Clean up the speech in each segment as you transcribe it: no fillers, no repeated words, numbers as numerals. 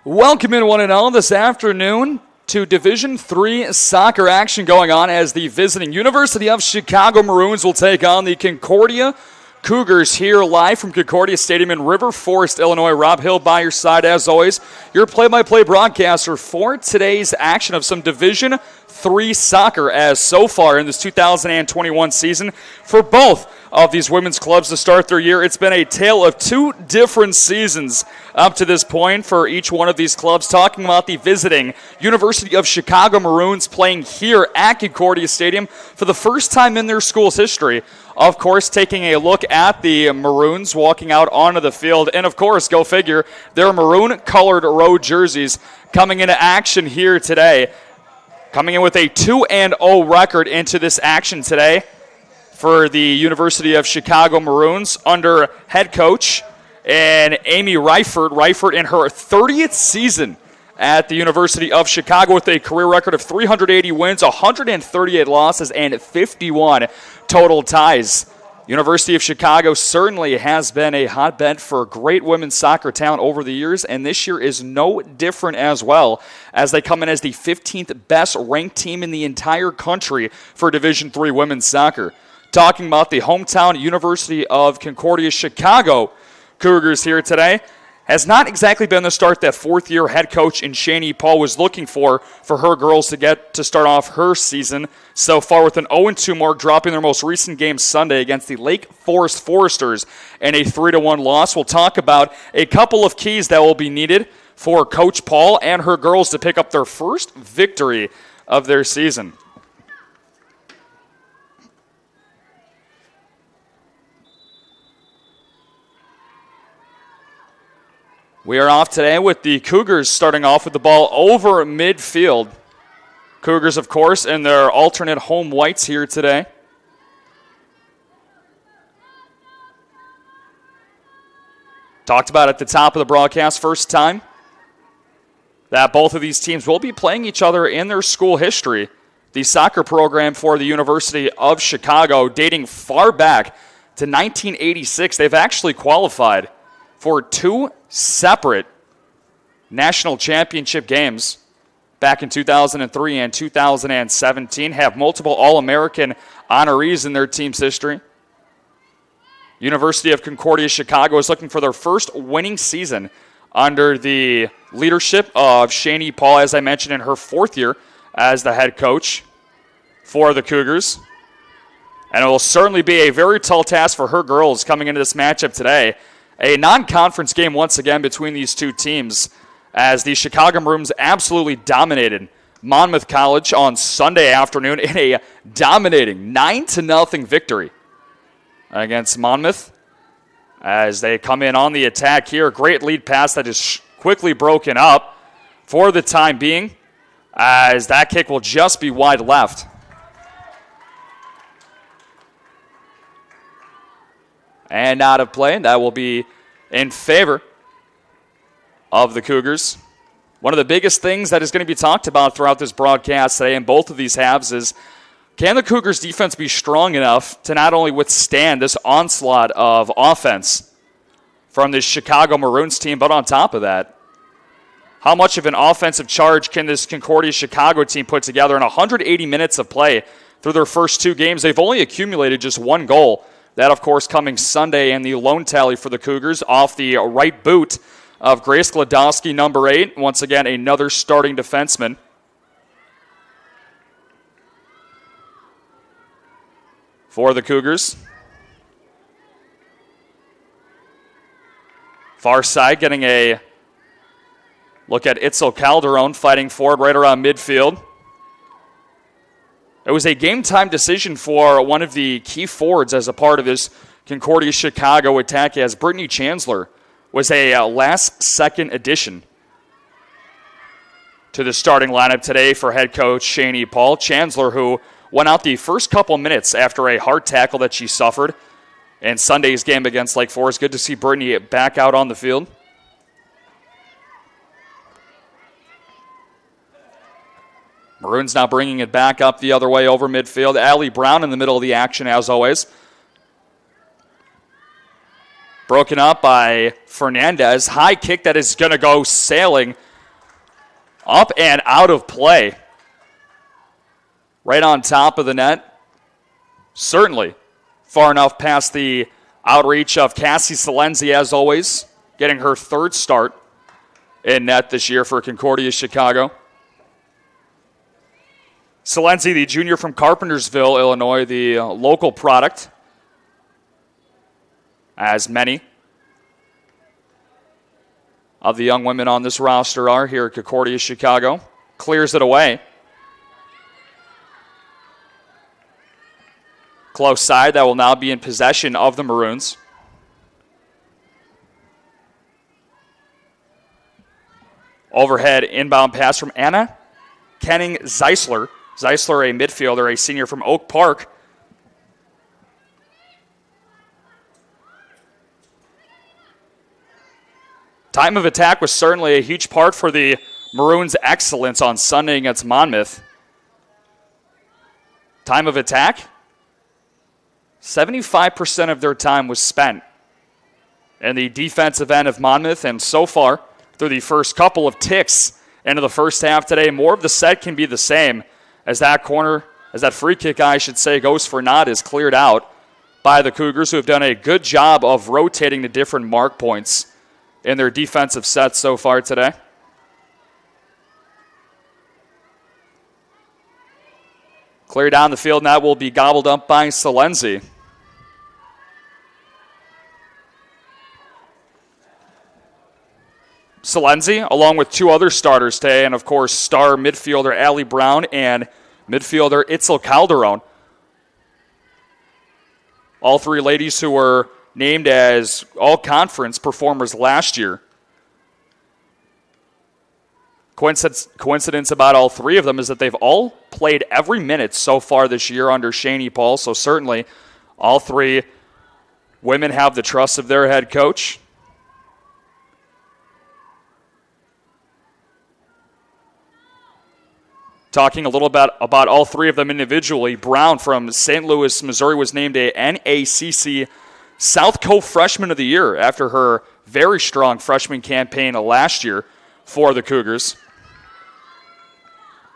Welcome in one and all this afternoon to Division III soccer action going on as the visiting University of Chicago Maroons will take on the Concordia Cougars here live from Concordia Stadium in River Forest, Illinois. Rob Hill by your side as always, your play-by-play broadcaster for today's action of some Division III soccer as so far in this 2021 season for both of these women's clubs to start their year. It's been a tale of two different seasons up to this point for each one of these clubs. Talking about the visiting University of Chicago Maroons playing here at Concordia Stadium for the first time in their school's history. Of course, taking a look at the Maroons walking out onto the field. And of course, go figure, their maroon-colored road jerseys coming into action here today. Coming in with a 2-0 record into this action today for the University of Chicago Maroons under head coach and Amy Reifert. Reifert in her 30th season at the University of Chicago with a career record of 380 wins, 138 losses, and 51 total ties. University of Chicago certainly has been a hotbed for great women's soccer talent over the years, and this year is no different as well, as they come in as the 15th best ranked team in the entire country for Division III women's soccer. Talking about the hometown University of Concordia Chicago Cougars here today, has not exactly been the start that fourth-year head coach in Shani Paul was looking for her girls to get to start off her season so far, with an 0-2 mark, dropping their most recent game Sunday against the Lake Forest Foresters and a 3-1 loss. We'll talk about a couple of keys that will be needed for Coach Paul and her girls to pick up their first victory of their season. We are off today with the Cougars starting off with the ball over midfield. Cougars, of course, in their alternate home whites here today. Talked about at the top of the broadcast first time that both of these teams will be playing each other in their school history. The soccer program for the University of Chicago, dating far back to 1986, they've actually qualified for two separate national championship games back in 2003 and 2017, have multiple All-American honorees in their team's history. University of Concordia Chicago is looking for their first winning season under the leadership of Shani Paul, as I mentioned, in her fourth year as the head coach for the Cougars. And it will certainly be a very tall task for her girls coming into this matchup today. A non-conference game once again between these two teams, as the Chicago Maroons absolutely dominated Monmouth College on Sunday afternoon in a dominating 9-0 victory against Monmouth as they come in on the attack here. Great lead pass that is quickly broken up for the time being, as that kick will just be wide left. And out of play, that will be in favor of the Cougars. One of the biggest things that is going to be talked about throughout this broadcast today in both of these halves is, can the Cougars defense be strong enough to not only withstand this onslaught of offense from this Chicago Maroons team, but on top of that, how much of an offensive charge can this Concordia Chicago team put together in 180 minutes of play through their first two games? They've only accumulated just one goal. That, of course, coming Sunday, and the lone tally for the Cougars off the right boot of Grace Gladowski, number 8. Once again, another starting defenseman. For the Cougars. Far side getting a look at Itzel Calderon fighting forward right around midfield. It was a game-time decision for one of the key forwards as a part of this Concordia Chicago attack, as Brittany Chancellor was a last-second addition to the starting lineup today for head coach Shani Paul. Chancellor, who went out the first couple minutes after a hard tackle that she suffered in Sunday's game against Lake Forest. Good to see Brittany back out on the field. Maroons now bringing it back up the other way over midfield. Allie Brown in the middle of the action, as always. Broken up by Fernandez. High kick that is going to go sailing Up and out of play. Right on top of the net. Certainly far enough past the outreach of Cassie Salenzi, as always, getting her third start in net this year for Concordia Chicago. Salenzi, the junior from Carpentersville, Illinois, the local product, as many of the young women on this roster are here at Concordia Chicago. Clears it away. Close side that will now be in possession of the Maroons. Overhead inbound pass from Anna Kenning Zeisler. Zeisler, a midfielder, a senior from Oak Park. Time of attack was certainly a huge part for the Maroons' excellence on Sunday against Monmouth. Time of attack? 75% of their time was spent in the defensive end of Monmouth, and so far, through the first couple of ticks into the first half today, more of the set can be the same as that free kick, I should say, goes for naught, is cleared out by the Cougars, who have done a good job of rotating the different mark points in their defensive sets so far today. Clear down the field, and that will be gobbled up by Salenzi. Salenzi, along with two other starters today, and of course star midfielder Allie Brown and midfielder Itzel Calderon. All three ladies who were named as all-conference performers last year. Coincidence about all three of them is that they've all played every minute so far this year under Shani Paul, so certainly all three women have the trust of their head coach. Talking a little bit about all three of them individually, Brown from St. Louis, Missouri, was named a NACC South Coast Freshman of the Year after her very strong freshman campaign last year for the Cougars.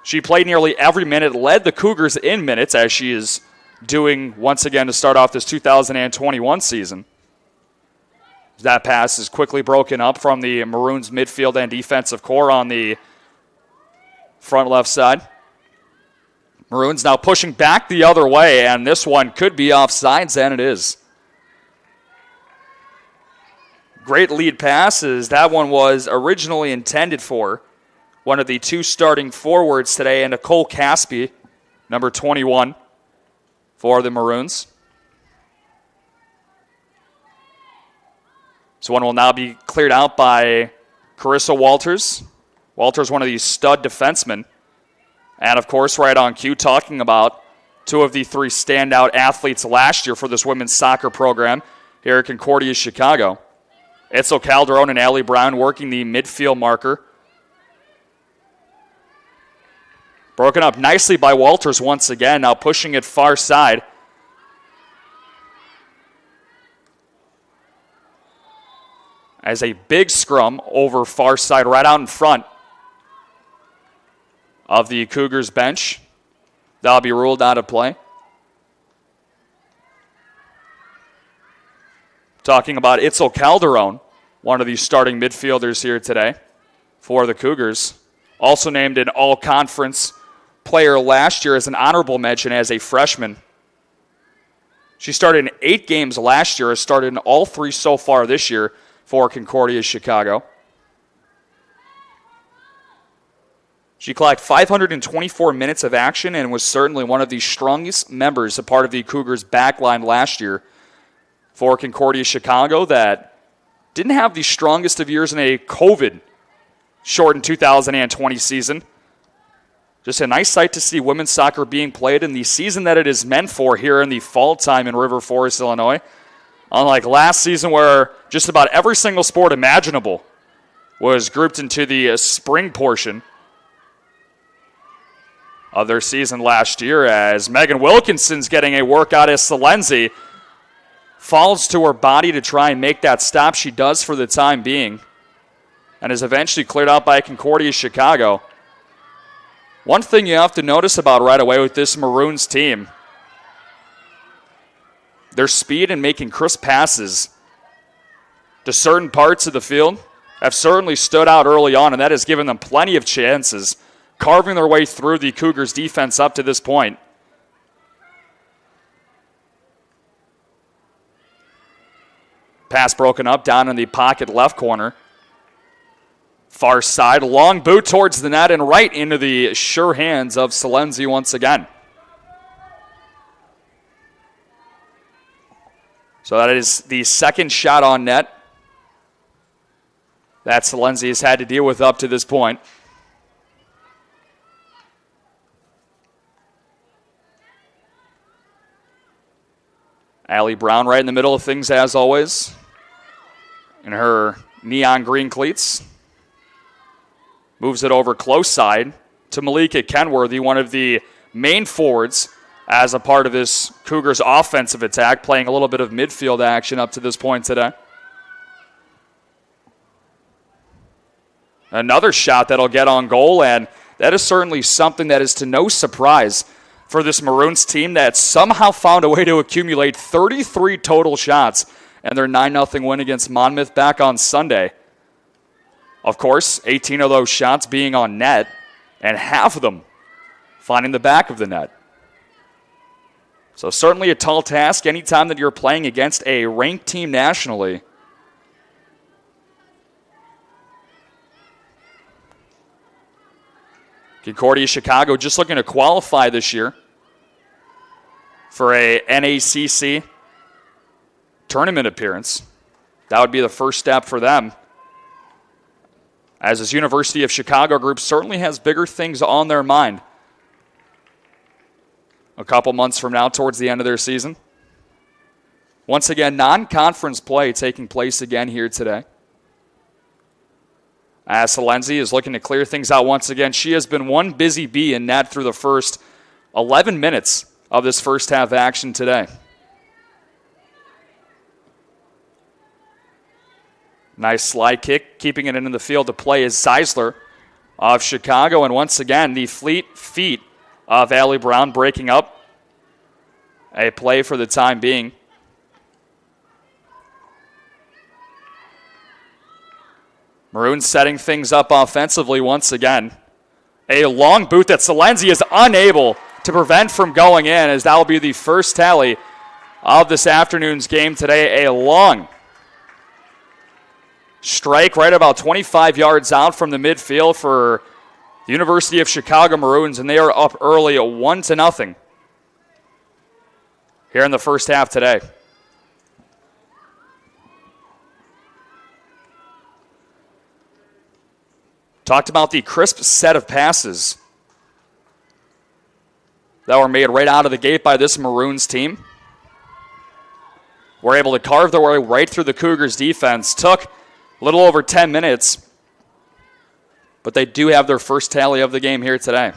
She played nearly every minute, led the Cougars in minutes, as she is doing once again to start off this 2021 season. That pass is quickly broken up from the Maroons midfield and defensive core on the front left side. Maroons now pushing back the other way, and this one could be offsides, and it is. Great lead passes. That one was originally intended for one of the two starting forwards today, and Nicole Caspi, number 21, for the Maroons. So one will now be cleared out by Carissa Walters. Walters, one of these stud defensemen. And, of course, right on cue, talking about two of the three standout athletes last year for this women's soccer program here at Concordia, Chicago. Itzel Calderon and Allie Brown working the midfield marker. Broken up nicely by Walters once again, now pushing it far side. As a big scrum over far side right out in front of the Cougars bench. That'll be ruled out of play. Talking about Itzel Calderon, one of the starting midfielders here today for the Cougars. Also named an all-conference player last year as an honorable mention as a freshman. She started in 8 games last year, has started in all 3 so far this year for Concordia Chicago. She clocked 524 minutes of action and was certainly one of the strongest members, a part of the Cougars' backline last year for Concordia Chicago that didn't have the strongest of years in a COVID-shortened 2020 season. Just a nice sight to see women's soccer being played in the season that it is meant for here in the fall time in River Forest, Illinois. Unlike last season where just about every single sport imaginable was grouped into the spring portion of their season last year, as Megan Wilkinson's getting a workout as Salenzi falls to her body to try and make that stop. She does for the time being and is eventually cleared out by Concordia Chicago. One thing you have to notice about right away with this Maroons team, their speed in making crisp passes to certain parts of the field have certainly stood out early on, and that has given them plenty of chances, carving their way through the Cougars' defense up to this point. Pass broken up down in the pocket left corner. Far side, long boot towards the net and right into the sure hands of Salenzi once again. So that is the second shot on net that Salenzi has had to deal with up to this point. Allie Brown right in the middle of things as always in her neon green cleats. Moves it over close side to Malika Kenworthy, one of the main forwards as a part of this Cougars offensive attack, playing a little bit of midfield action up to this point today. Another shot that'll get on goal, and that is certainly something that is to no surprise for this Maroons team that somehow found a way to accumulate 33 total shots and their 9-0 win against Monmouth back on Sunday. Of course, 18 of those shots being on net, and half of them finding the back of the net. So certainly a tall task anytime that you're playing against a ranked team nationally. Concordia Chicago just looking to qualify this year for a NACC tournament appearance. That would be the first step for them, as this University of Chicago group certainly has bigger things on their mind a couple months from now towards the end of their season. Once again, non-conference play taking place again here today. As Salenzi is looking to clear things out once again. She has been one busy bee in net through the first 11 minutes of this first half action today. Nice slide kick, keeping it in the field to play is Zeisler of Chicago. And once again, the fleet feet of Allie Brown breaking up a play for the time being. Maroons setting things up offensively once again. A long boot that Salenzi is unable to prevent from going in, as that will be the first tally of this afternoon's game today. A long strike right about 25 yards out from the midfield for the University of Chicago Maroons, and they are up early at 1-0 here in the first half today. Talked about the crisp set of passes that were made right out of the gate by this Maroons team. Were able to carve their way right through the Cougars defense. Took a little over 10 minutes, but they do have their first tally of the game here today.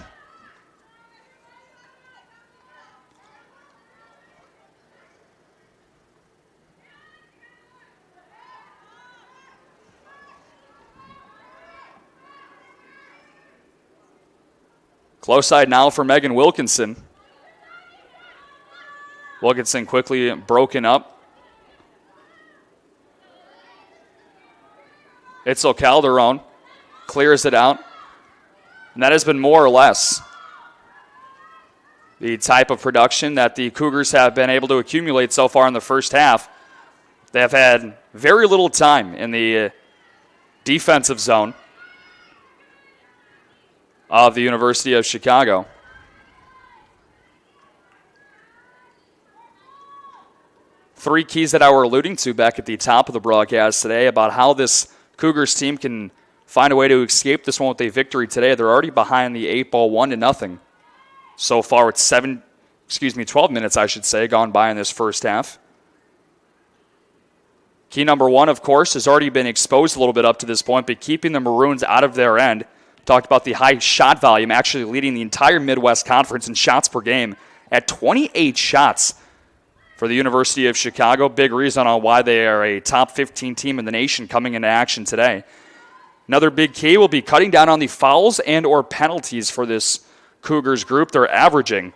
Close side now for Megan Wilkinson. Wilkinson quickly broken up. Itzel Calderon clears it out. And that has been more or less the type of production that the Cougars have been able to accumulate so far in the first half. They have had very little time in the defensive zone of the University of Chicago. Three keys that I were alluding to back at the top of the broadcast today about how this Cougars team can find a way to escape this one with a victory today. They're already behind the 8-ball 1-0. So far it's 12 minutes, I should say, gone by in this first half. Key number one, of course, has already been exposed a little bit up to this point, but keeping the Maroons out of their end. Talked about the high shot volume, actually leading the entire Midwest Conference in shots per game at 28 shots for the University of Chicago. Big reason on why they are a top 15 team in the nation coming into action today. Another big key will be cutting down on the fouls and or penalties for this Cougars group. They're averaging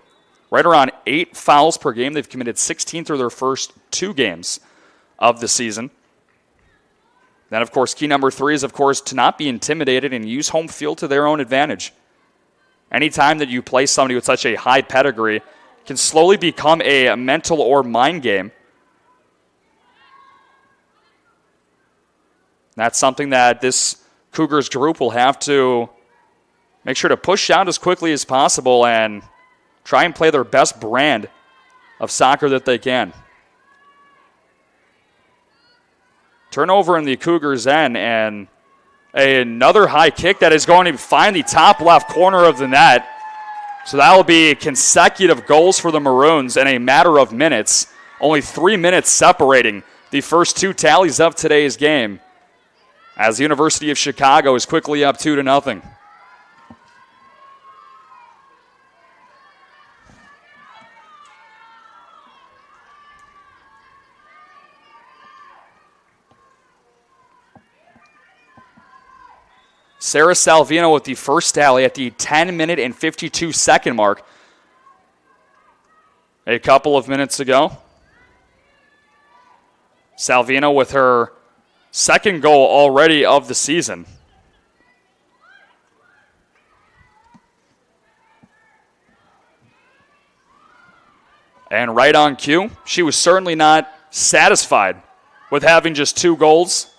right around 8 fouls per game. They've committed 16 through their first 2 games of the season. Then, of course, key number 3 is, of course, to not be intimidated and use home field to their own advantage. Anytime that you play somebody with such a high pedigree, it can slowly become a mental or mind game. That's something that this Cougars group will have to make sure to push out as quickly as possible and try and play their best brand of soccer that they can. Turnover in the Cougars' end, and another high kick that is going to find the top left corner of the net. So that will be consecutive goals for the Maroons in a matter of minutes. Only 3 minutes separating the first 2 tallies of today's game, as the University of Chicago is quickly up 2-0. Sarah Salvino with the first tally at the 10-minute and 52-second mark a couple of minutes ago. Salvino with her second goal already of the season. And right on cue, she was certainly not satisfied with having just 2 goals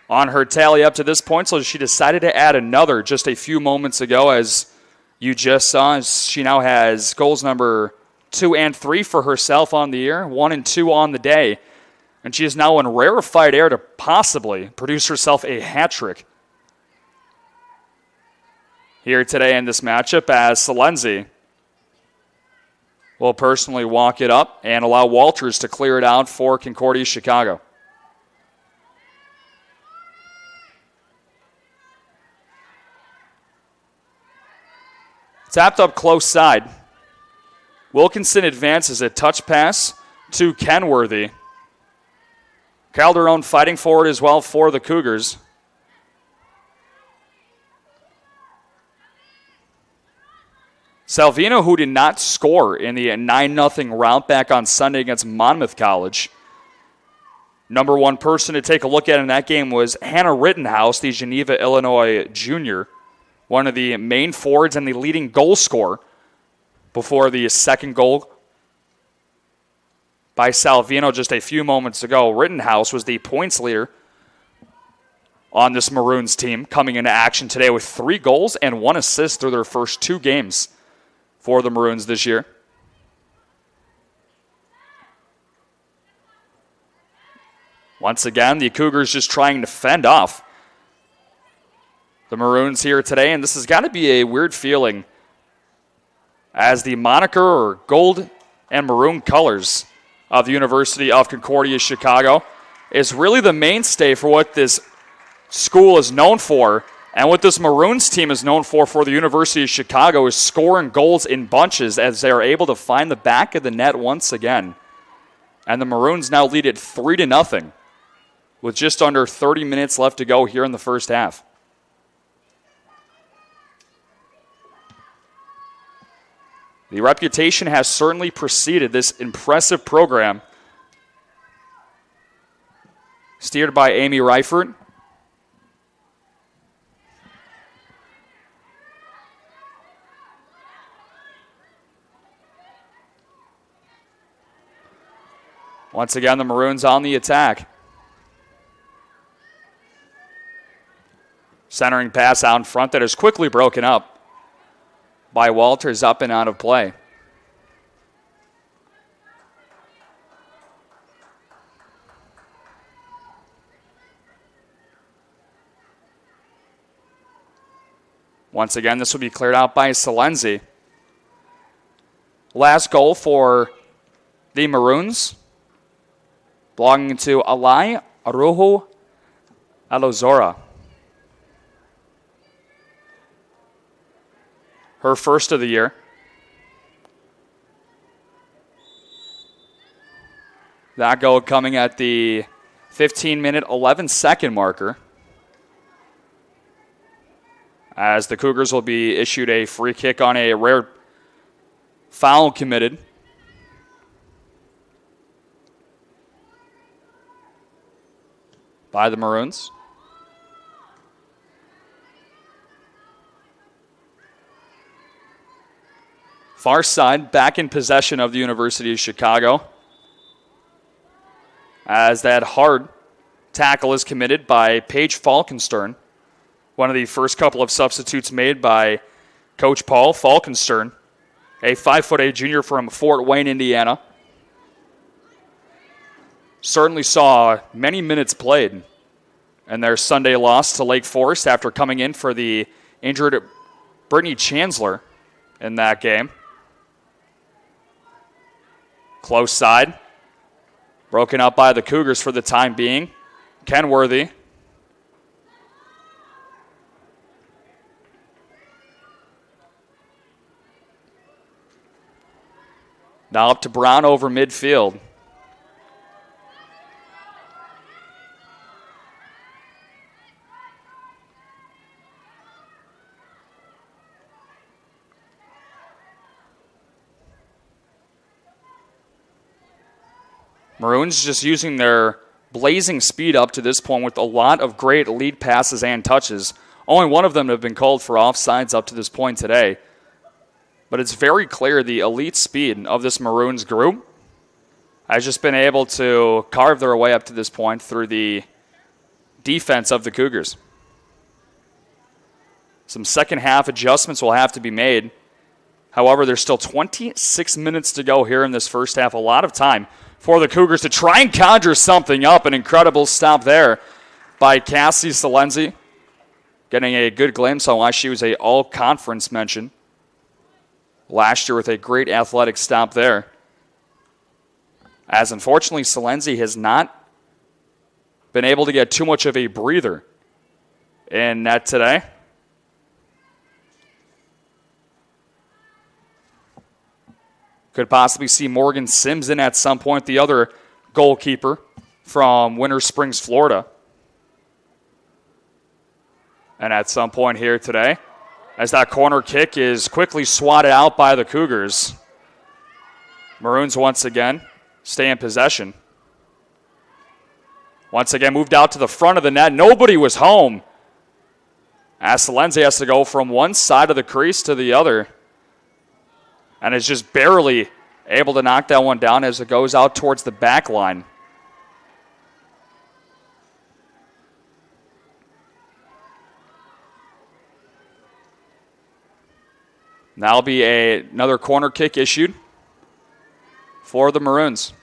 on her tally up to this point, so she decided to add another just a few moments ago, as you just saw. She now has goals number 2 and 3 for herself on the year, 1 and 2 on the day, and she is now in rarefied air to possibly produce herself a hat trick here today in this matchup, as Salenzi will personally walk it up and allow Walters to clear it out for Concordia Chicago. Tapped up close side. Wilkinson advances a touch pass to Kenworthy. Calderon fighting forward as well for the Cougars. Salvino, who did not score in the 9-0 rout back on Sunday against Monmouth College. Number 1 person to take a look at in that game was Hannah Rittenhouse, the Geneva, Illinois junior, one of the main forwards and the leading goal scorer before the second goal by Salvino just a few moments ago. Rittenhouse was the points leader on this Maroons team, coming into action today with 3 goals and 1 assist through their first 2 games for the Maroons this year. Once again, the Cougars just trying to fend off the Maroons here today, and this has got to be a weird feeling as the moniker or gold and maroon colors of the University of Concordia Chicago is really the mainstay for what this school is known for, and what this Maroons team is known for the University of Chicago is scoring goals in bunches as they are able to find the back of the net once again. And the Maroons now lead it 3-0 with just under 30 minutes left to go here in the first half. The reputation has certainly preceded this impressive program, steered by Amy Reifert. Once again, the Maroons on the attack. Centering pass out in front that is quickly broken up by Walters, up and out of play. Once again, this will be cleared out by Salenzi. Last goal for the Maroons, belonging to Alai Arujo Alozora. Her first of the year. That goal coming at the 15-minute, 11-second marker. as the Cougars will be issued a free kick on a rare foul committed. By the Maroons. Far side back in possession of the University of Chicago. As that hard tackle is committed by Paige Falkenstern. One of the first couple of substitutes made by Coach Paul Falkenstern, a 5'8" junior from Fort Wayne, Indiana. Certainly saw many minutes played in their Sunday loss to Lake Forest after coming in for the injured Brittany Chancellor in that game. Close side. Broken up by the Cougars for the time being. Kenworthy. Now up to Brown over midfield. Maroons just using their blazing speed up to this point with a lot of great lead passes and touches. Only one of them have been called for offsides up to this point today. But it's very clear the elite speed of this Maroons group has just been able to carve their way up to this point through the defense of the Cougars. Some second half adjustments will have to be made. However, there's still 26 minutes to go here in this first half. A lot of time for the Cougars to try and conjure something up. An incredible stop there by Cassie Salenzi. Getting a good glimpse on why she was a all-conference mention last year with a great athletic stop there. As unfortunately, Salenzi has not been able to get too much of a breather in net today. Could possibly see Morgan Sims in at some point, the other goalkeeper from Winter Springs, Florida. And at some point here today, as that corner kick is quickly swatted out by the Cougars. Maroons once again stay in possession. Once again moved out to the front of the net. Nobody was home. As Salenzi has to go from one side of the crease to the other. And is just barely able to knock that one down as it goes out towards the back line. Now will be another corner kick issued for the Maroons.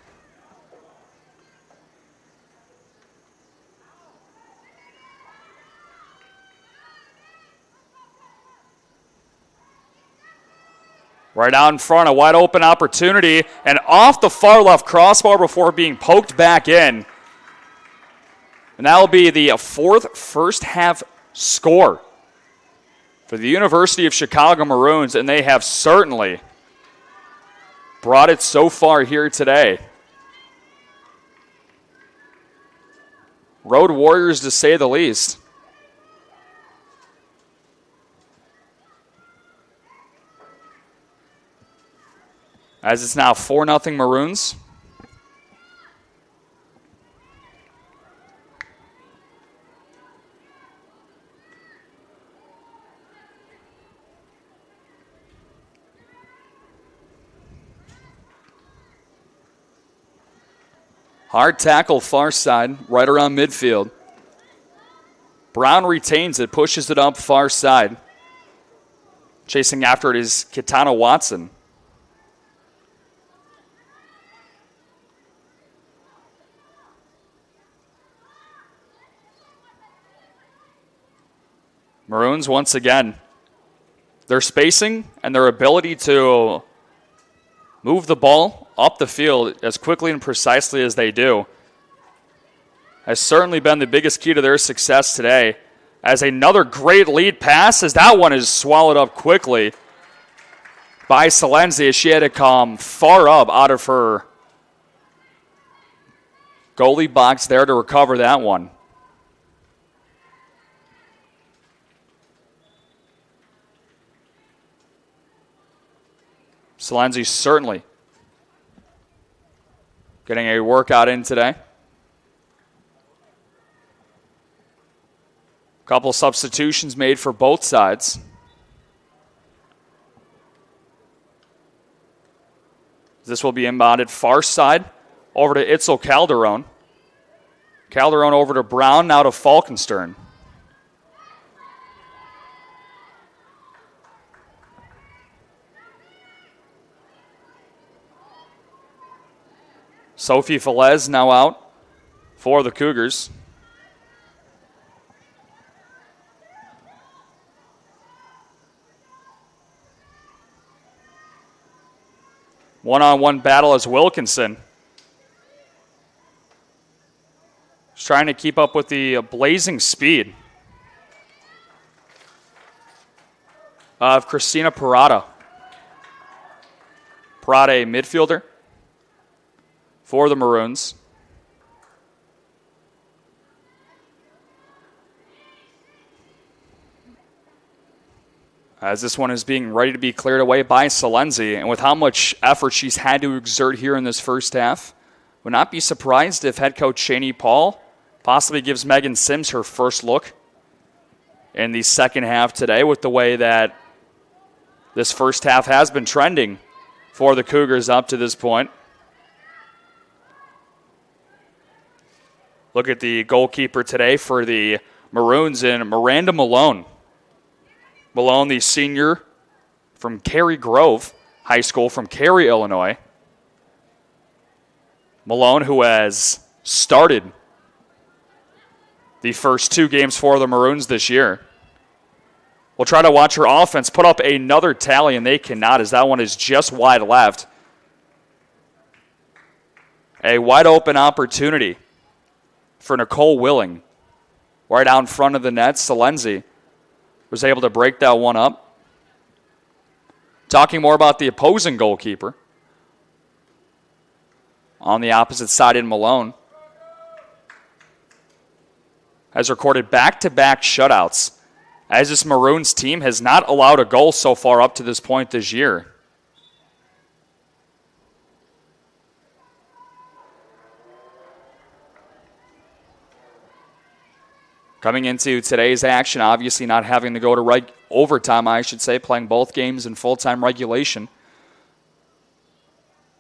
Right out in front, a wide open opportunity, and off the far left crossbar before being poked back in. And that will be the fourth first half score for the University of Chicago Maroons, and they have certainly brought it so far here today. Road Warriors, to say the least. As it's now 4-0 Maroons. Hard tackle far side, right around midfield. Brown retains it, pushes it up far side. Chasing after it is Kitana Watson. Maroons, once again, their spacing and their ability to move the ball up the field as quickly and precisely as they do has certainly been the biggest key to their success today. As another great lead pass, as that one is swallowed up quickly by Salenzi as she had to come far up out of her goalie box there to recover that one. Salenzi certainly getting a workout in today. Couple substitutions made for both sides. This will be inbounded far side over to Itzel Calderon. Calderon over to Brown, now to Falkenstern. Sophie Velez now out for the Cougars. One-on-one battle as Wilkinson is trying to keep up with the blazing speed of Christina Parada. Parada, a midfielder for the Maroons. As this one is being ready to be cleared away by Salenzi, and with how much effort she's had to exert here in this first half, would not be surprised if head coach Shani Paul possibly gives Megan Sims her first look in the second half today, with the way that this first half has been trending for the Cougars up to this point. Look at the goalkeeper today for the Maroons in Miranda Malone. Malone, the senior from Cary Grove High School from Cary, Illinois. Malone, who has started the first two games for the Maroons this year. We'll try to watch her offense put up another tally, and they cannot, as that one is just wide left. A wide open opportunity for Nicole Willing. Right out in front of the net, Salenzi was able to break that one up. Talking more about the opposing goalkeeper. On the opposite side in Malone. Has recorded back-to-back shutouts, as this Maroons team has not allowed a goal so far up to this point this year. Coming into today's action, obviously not having to go to overtime, I should say, playing both games in full-time regulation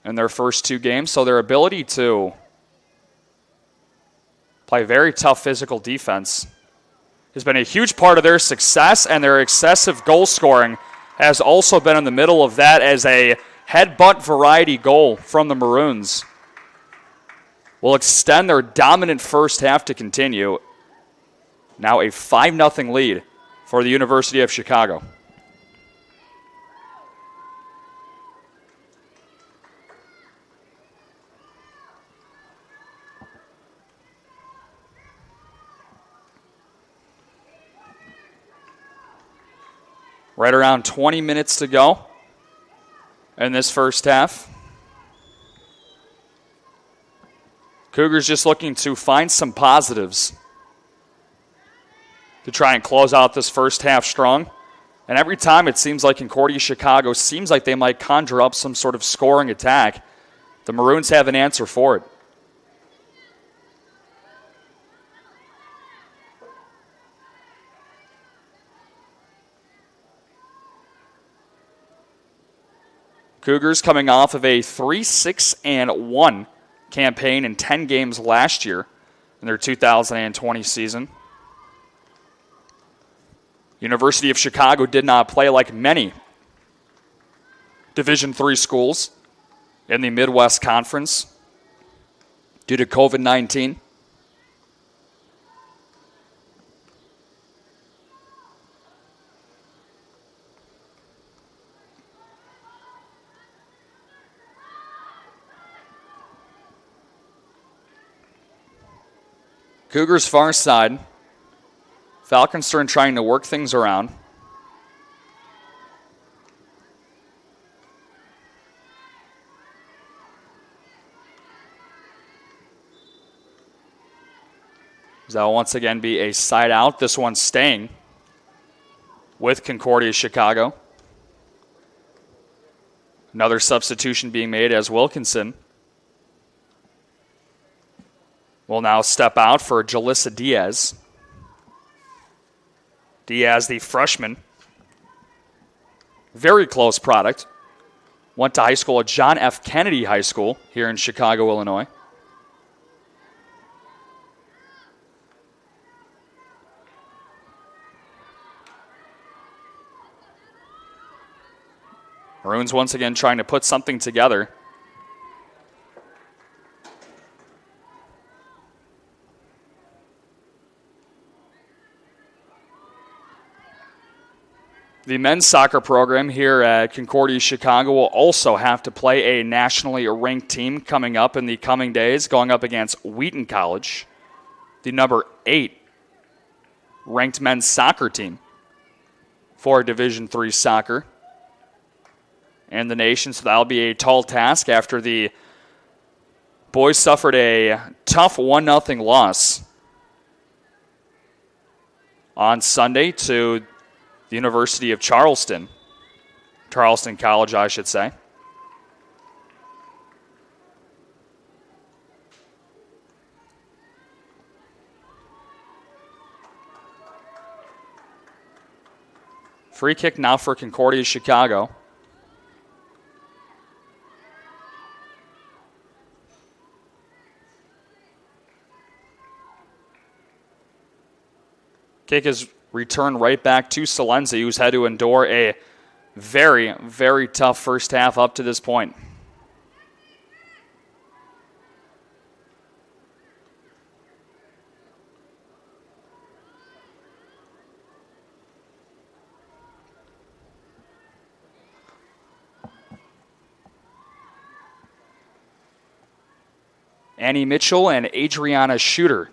in their first two games. So their ability to play very tough physical defense has been a huge part of their success, and their excessive goal scoring has also been in the middle of that, as a headbutt variety goal from the Maroons will extend their dominant first half to continue. Now a 5-0 lead for the University of Chicago. Right around 20 minutes to go in this first half. Cougars just looking to find some positives to try and close out this first half strong. And every time it seems like Concordia Chicago seems like they might conjure up some sort of scoring attack, the Maroons have an answer for it. Cougars coming off of a 3-6-1 campaign in 10 games last year in their 2020 season. University of Chicago did not play like many Division III schools in the Midwest Conference due to COVID-19. Cougars far side. Falkenstern trying to work things around. That will once again be a side out. This one staying with Concordia Chicago. Another substitution being made as Wilkinson will now step out for Jalissa Diaz. Diaz, the freshman, very close product. Went to high school at John F. Kennedy High School here in Chicago, Illinois. Maroons once again trying to put something together. The men's soccer program here at Concordia Chicago will also have to play a nationally ranked team coming up in the coming days, going up against Wheaton College, the number 8 ranked men's soccer team for Division III soccer in the nation. So that'll be a tall task after the boys suffered a tough 1-0 loss on Sunday to the University of Charleston College, I should say. Free kick now for Concordia Chicago. Kick is returned right back to Salenzi, who's had to endure a very, very tough first half up to this point. Annie Mitchell and Adriana Shooter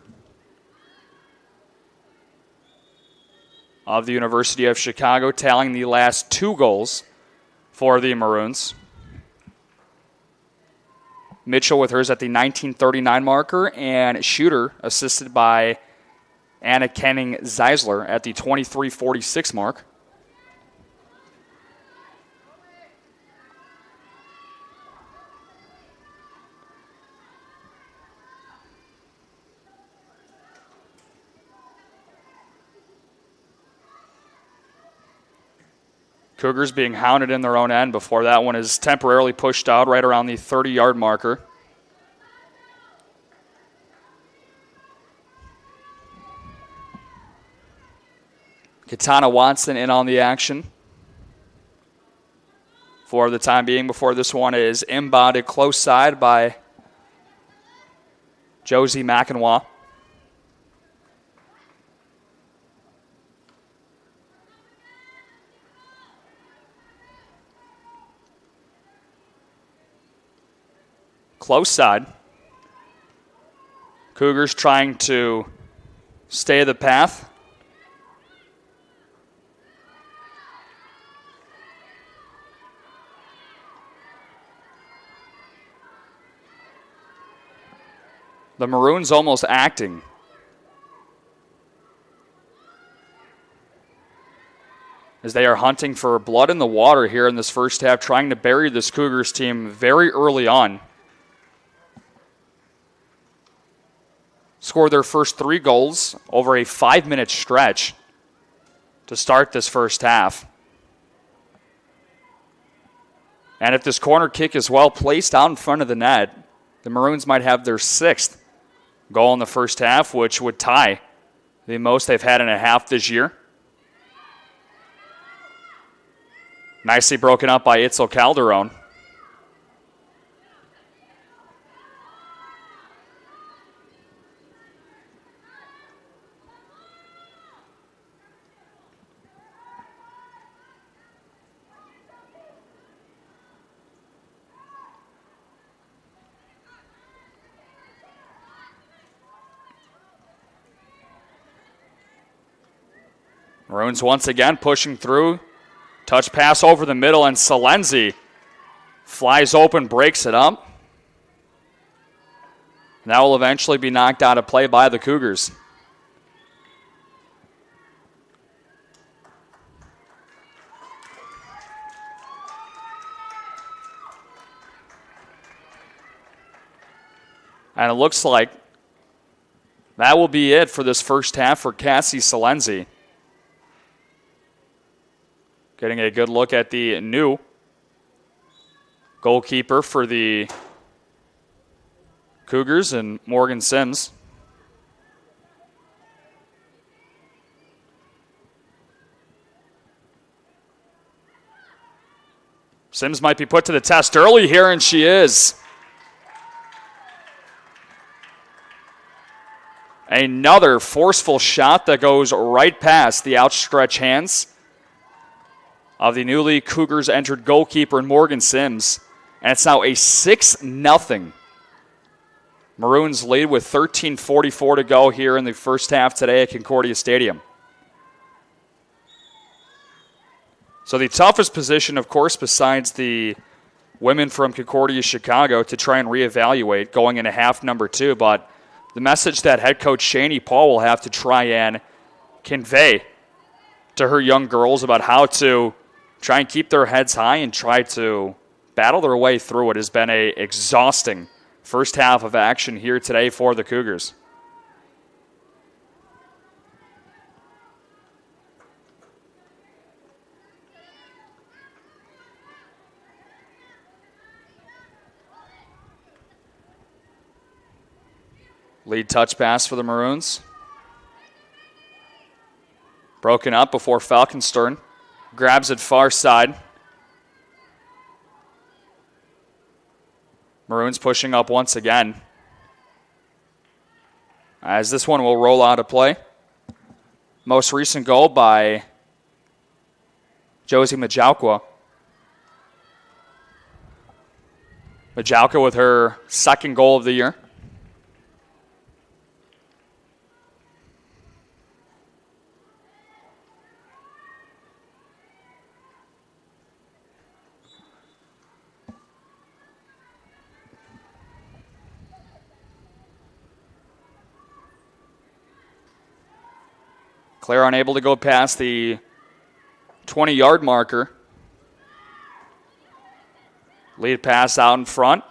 of the University of Chicago tallying the last 2 goals for the Maroons. Mitchell with hers at the 1939 marker, and Shooter assisted by Anna Kenning Zeisler at the 23:46 mark. Cougars being hounded in their own end before that one is temporarily pushed out right around the 30-yard marker. Katana Watson in on the action for the time being before this one is inbounded close side by Josie McEnwa. Close side. Cougars trying to stay the path. The Maroons almost acting. As they are hunting for blood in the water here in this first half, trying to bury this Cougars team very early on. Scored their first 3 goals over a 5-minute stretch to start this first half. And if this corner kick is well placed out in front of the net, the Maroons might have their 6th goal in the first half, which would tie the most they've had in a half this year. Nicely broken up by Itzel Calderon. Maroons once again pushing through. Touch pass over the middle, and Salenzi flies open, breaks it up. That will eventually be knocked out of play by the Cougars. And it looks like that will be it for this first half for Cassie Salenzi. Getting a good look at the new goalkeeper for the Cougars and Morgan Sims. Sims might be put to the test early here, and she is. Another forceful shot that goes right past the outstretched hands of the newly Cougars entered goalkeeper Morgan Sims. And it's now a 6-0 Maroons lead with 13:44 to go here in the first half today at Concordia Stadium. So the toughest position, of course, besides the women from Concordia, Chicago, to try and reevaluate going into half number 2. But the message that head coach Shani Paul will have to try and convey to her young girls about how to try and keep their heads high and try to battle their way through it has been a exhausting first half of action here today for the Cougars. Lead touch pass for the Maroons. Broken up before Falkenstern grabs it far side. Maroons pushing up once again. As this one will roll out of play. Most recent goal by Josie Majalka. Majalka with her second goal of the year. Claire unable to go past the 20-yard marker. Lead pass out in front.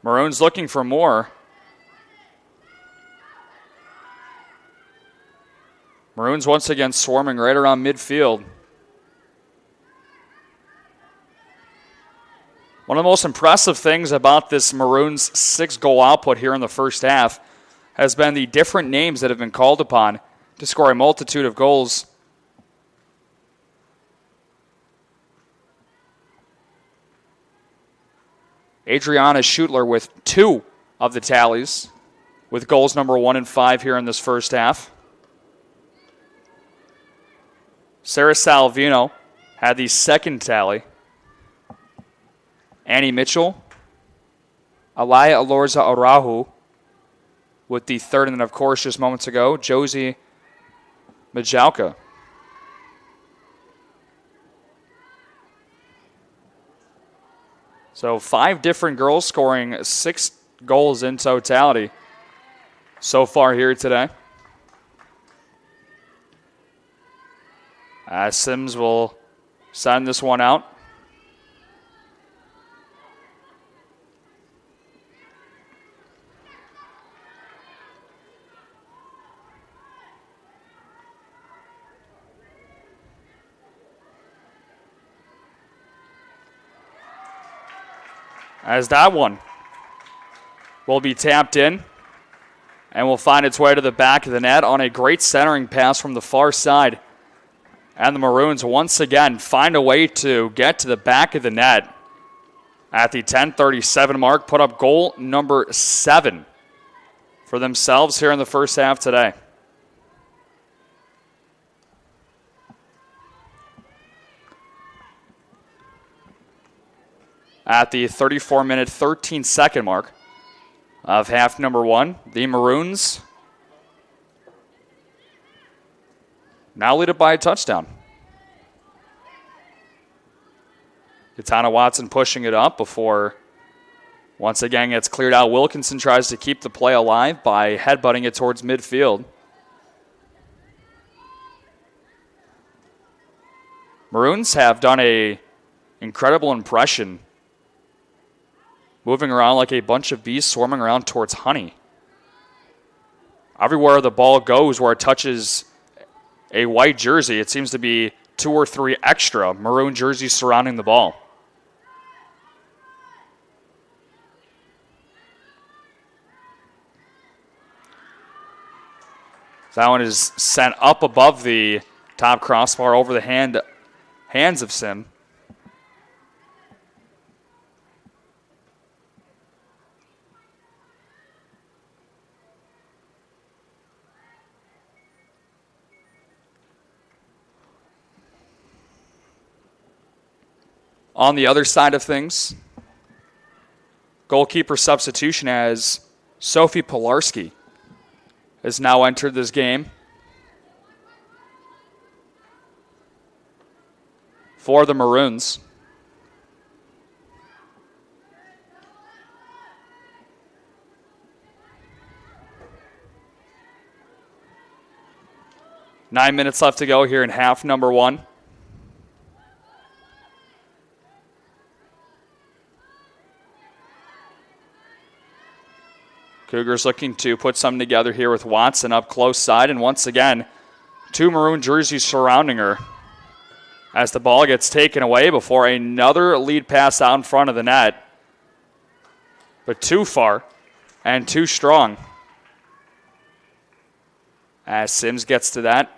Maroons looking for more. Maroons once again swarming right around midfield. One of the most impressive things about this Maroons 6-goal output here in the first half has been the different names that have been called upon to score a multitude of goals. Adriana Schutler with 2 of the tallies, with goals number 1 and 5 here in this first half. Sarah Salvino had the second tally. Annie Mitchell, Alaya Alorza Arahu with the third, and then of course just moments ago, Josie Majalka. So 5 different girls scoring 6 goals in totality so far here today. Sims will send this one out. As that one will be tapped in and will find its way to the back of the net on a great centering pass from the far side. And the Maroons once again find a way to get to the back of the net at the 10:37 mark, put up goal number 7 for themselves here in the first half today. At the 34-minute, 13-second mark of half number 1, the Maroons now lead it by a touchdown. Katana Watson pushing it up before once again gets cleared out. Wilkinson tries to keep the play alive by headbutting it towards midfield. Maroons have done an incredible impression moving around like a bunch of bees swarming around towards honey. Everywhere the ball goes where it touches a white jersey, it seems to be 2 or 3 extra maroon jerseys surrounding the ball. That one is sent up above the top crossbar over the hands of Sim. On the other side of things, goalkeeper substitution as Sophie Pilarski has now entered this game for the Maroons. Nine minutes left to go here in half number 1. Cougars looking to put something together here with Watson up close side. And once again, 2 maroon jerseys surrounding her as the ball gets taken away before another lead pass out in front of the net. But too far and too strong as Sims gets to that.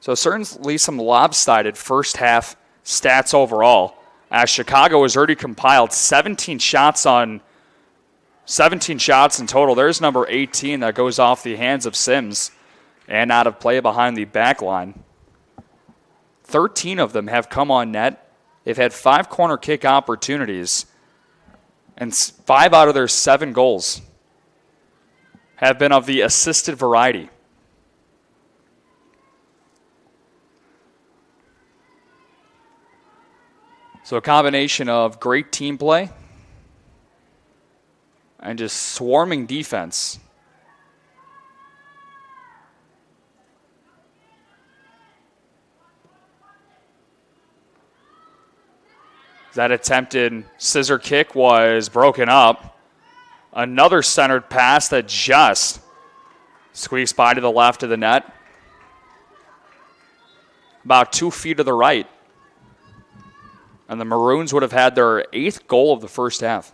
So certainly some lopsided first half stats overall, as Chicago has already compiled 17 shots in total. There's number 18 that goes off the hands of Sims and out of play behind the back line. 13 of them have come on net. They've had 5 corner kick opportunities, and 5 out of their 7 goals have been of the assisted variety. So a combination of great team play and just swarming defense. That attempted scissor kick was broken up. Another centered pass that just squeaks by to the left of the net. About 2 feet to the right. And the Maroons would have had their 8th goal of the first half.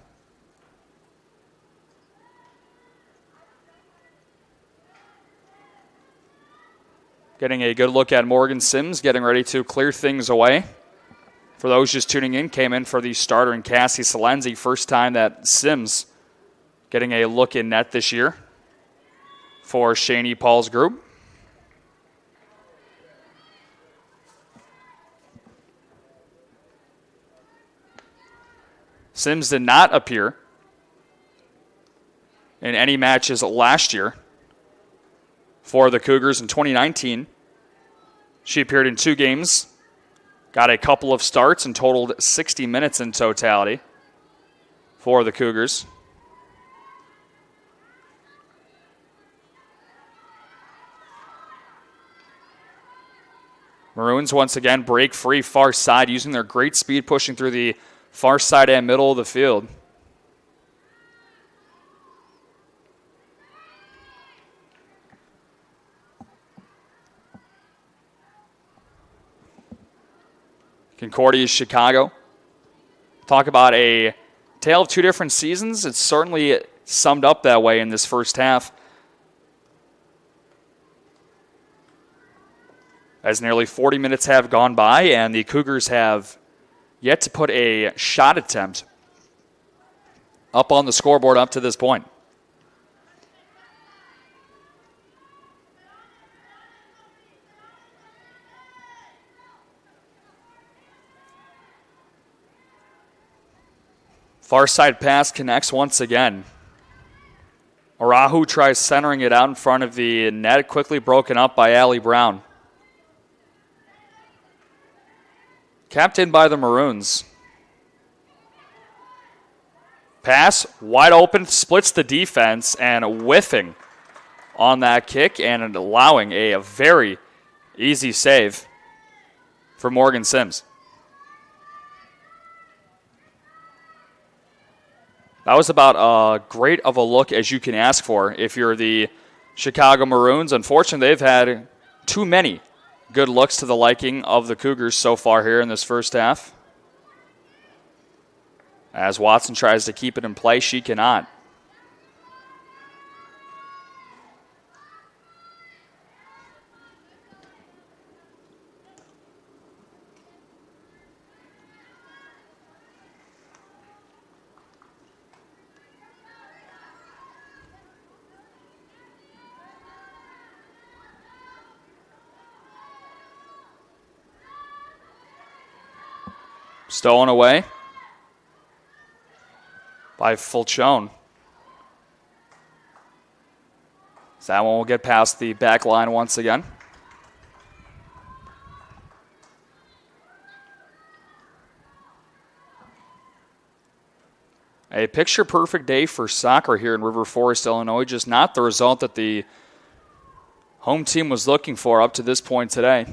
Getting a good look at Morgan Sims, getting ready to clear things away. For those just tuning in, came in for the starter in Cassie Salenzi. First time that Sims getting a look in net this year for Shaney Paul's group. Sims did not appear in any matches last year for the Cougars in 2019. She appeared in 2 games, got a couple of starts, and totaled 60 minutes in totality for the Cougars. Maroons once again break free far side, using their great speed pushing through the far side and middle of the field. Concordia, Chicago. Talk about a tale of 2 different seasons. It's certainly summed up that way in this first half, as nearly 40 minutes have gone by and the Cougars have yet to put a shot attempt up on the scoreboard up to this point. Far side pass connects once again. Arahu tries centering it out in front of the net, quickly broken up by Allie Brown. Captained by the Maroons. Pass, wide open, splits the defense, and whiffing on that kick and allowing a very easy save for Morgan Sims. That was about as great of a look as you can ask for if you're the Chicago Maroons. Unfortunately, they've had too many good looks to the liking of the Cougars so far here in this first half. As Watson tries to keep it in play, she cannot. Stolen away by Fulchone. So that one will get past the back line once again. A picture-perfect day for soccer here in River Forest, Illinois. Just not the result that the home team was looking for up to this point today.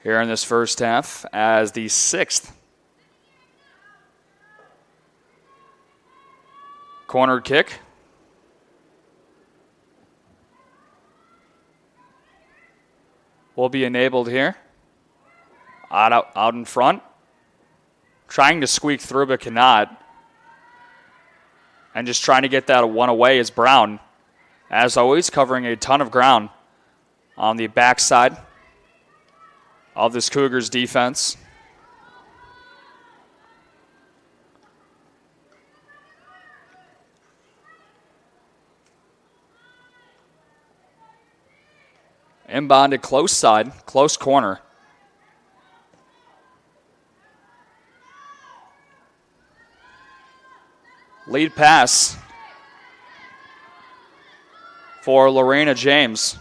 Here in this first half as the 6th corner kick. Will be enabled here. Out in front. Trying to squeak through but cannot. And just trying to get that one away is Brown. As always, covering a ton of ground on the backside of this Cougars defense. Inbounded close side, close corner. Lead pass for Lorena James.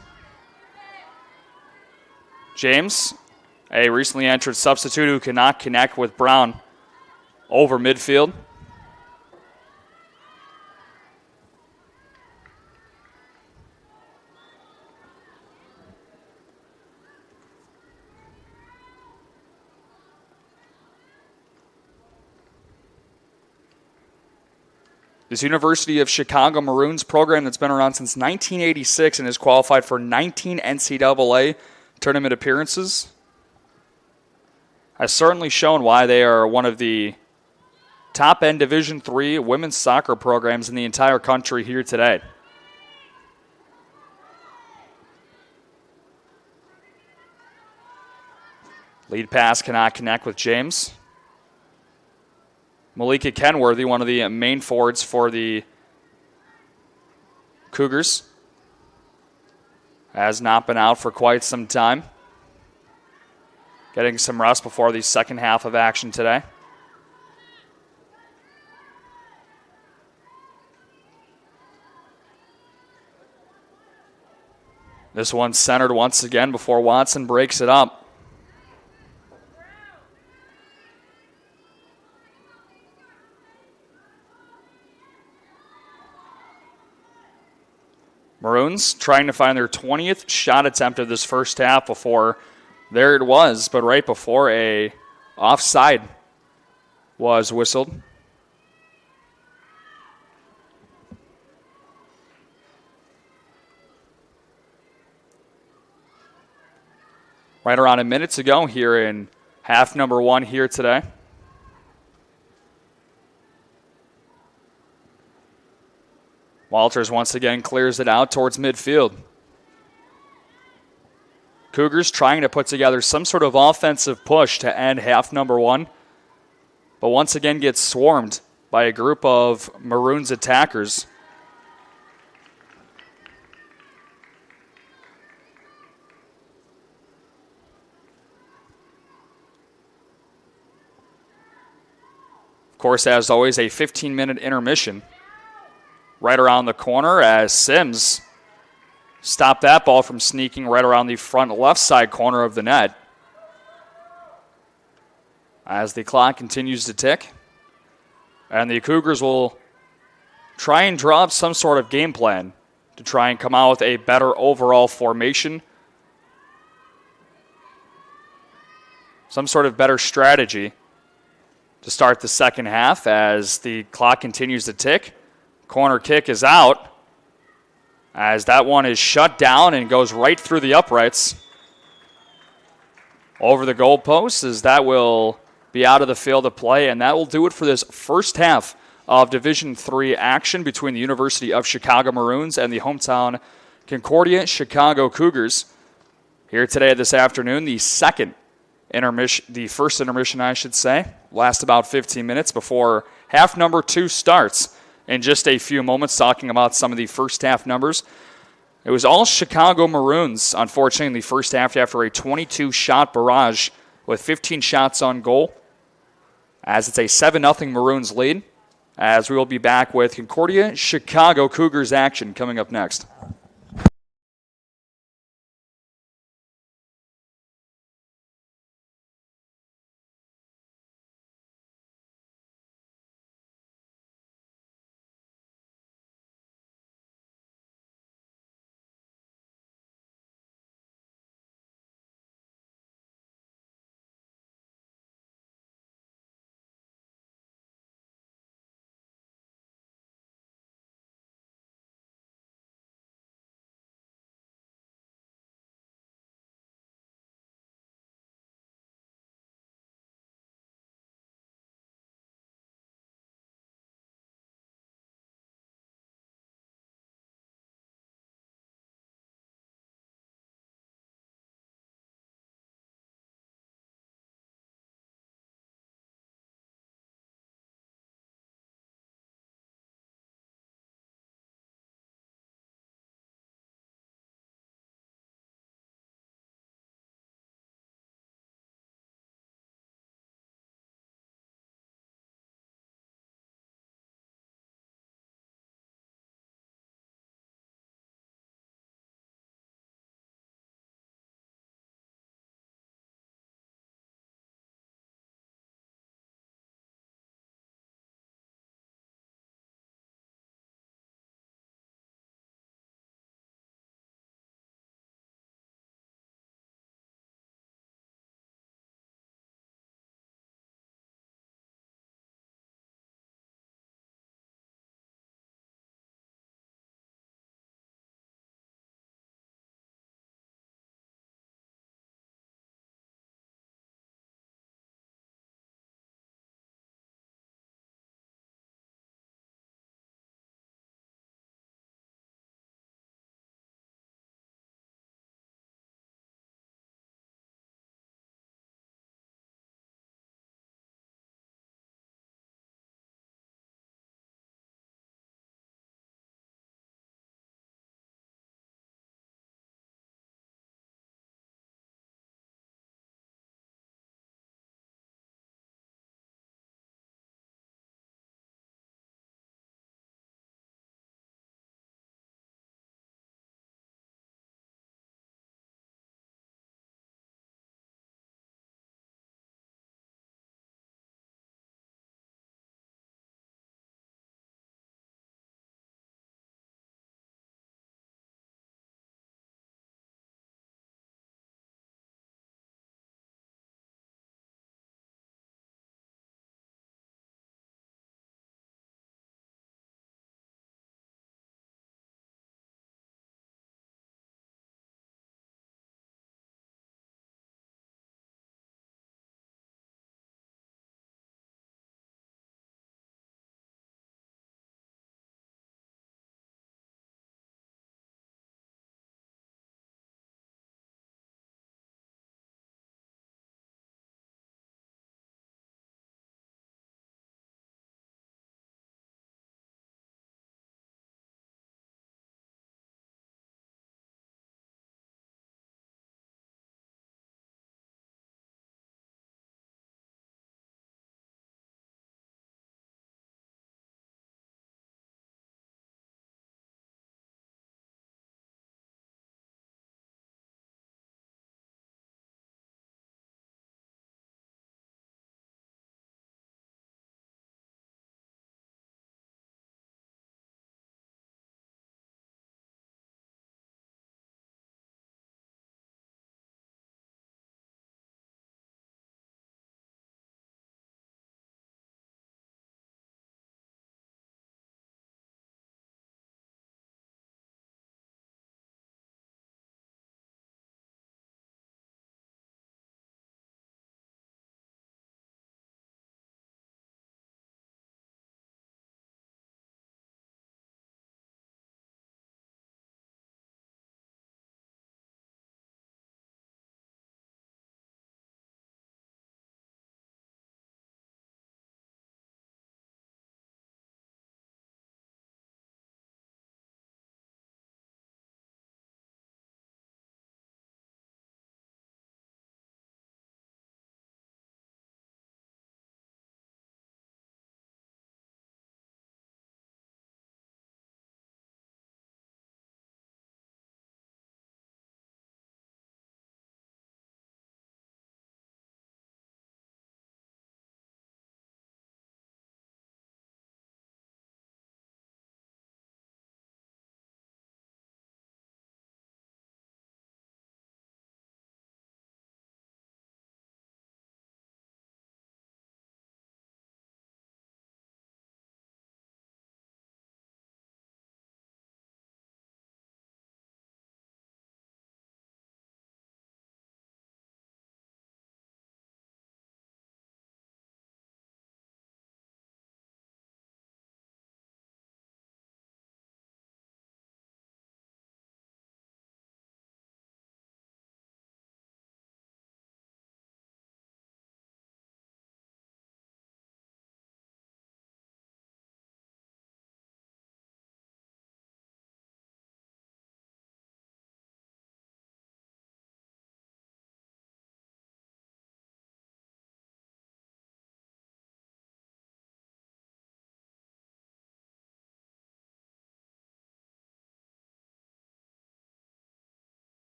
James, a recently entered substitute who cannot connect with Brown over midfield. This University of Chicago Maroons program that's been around since 1986 and has qualified for 19 NCAA tournament appearances has certainly shown why they are one of the top-end Division III women's soccer programs in the entire country here today. Lead pass cannot connect with James. Malika Kenworthy, one of the main forwards for the Cougars, has not been out for quite some time. Getting some rest before the second half of action today. This one's centered once again before Watson breaks it up. Maroons trying to find their 20th shot attempt of this first half before there it was, but right before a offside was whistled. Right around a minute to go here in half number one here today. Walters once again clears it out towards midfield. Cougars trying to put together some sort of offensive push to end half number one, but once again gets swarmed by a group of Maroons attackers. Of course, as always, a 15-minute intermission. Right around the corner as Sims stopped that ball from sneaking right around the front left side corner of the net. As the clock continues to tick. And the Cougars will try and draw up some sort of game plan to try and come out with a better overall formation. Some sort of better strategy to start the second half as the clock continues to tick. Corner kick is out as that one is shut down and goes right through the uprights. Over the goalposts as that will be out of the field of play, and that will do it for this first half of Division III action between the University of Chicago Maroons and the hometown Concordia Chicago Cougars. Here today this afternoon, the first intermission, I should say, last about 15 minutes before half number 2 starts in just a few moments, talking about some of the first half numbers. It was all Chicago Maroons, unfortunately, in the first half after a 22-shot barrage with 15 shots on goal, as it's a 7-0 Maroons lead, as we will be back with Concordia Chicago Cougars action coming up next.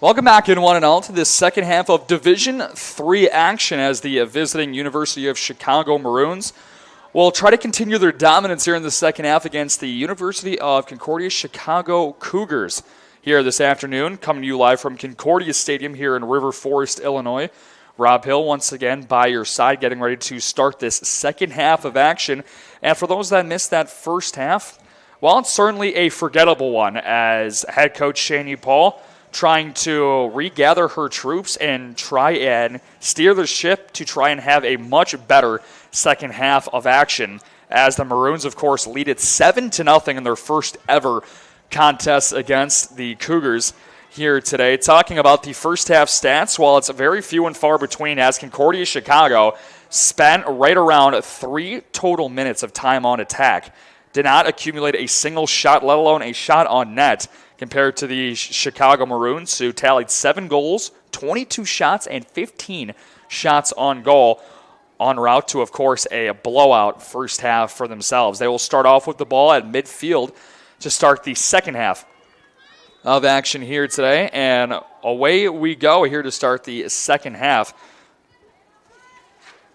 Welcome back in one and all to this second half of Division III action as the visiting University of Chicago Maroons will try to continue their dominance here in the second half against the University of Concordia Chicago Cougars here this afternoon. Coming to you live from Concordia Stadium here in River Forest, Illinois. Rob Hill once again by your side, getting ready to start this second half of action. And for those that missed that first half, well, it's certainly a forgettable one as head coach Shani Paul trying to regather her troops and try and steer the ship to try and have a much better second half of action as the Maroons, of course, lead it 7-0 in their first ever contest against the Cougars here today. Talking about the first half stats, while it's very few and far between as Concordia Chicago spent right around 3 total minutes of time on attack. Did not accumulate a single shot, let alone a shot on net, compared to the Chicago Maroons, who tallied 7 goals, 22 shots, and 15 shots on goal, en route to, of course, a blowout first half for themselves. They will start off with the ball at midfield to start the second half of action here today, and away we go here to start the second half,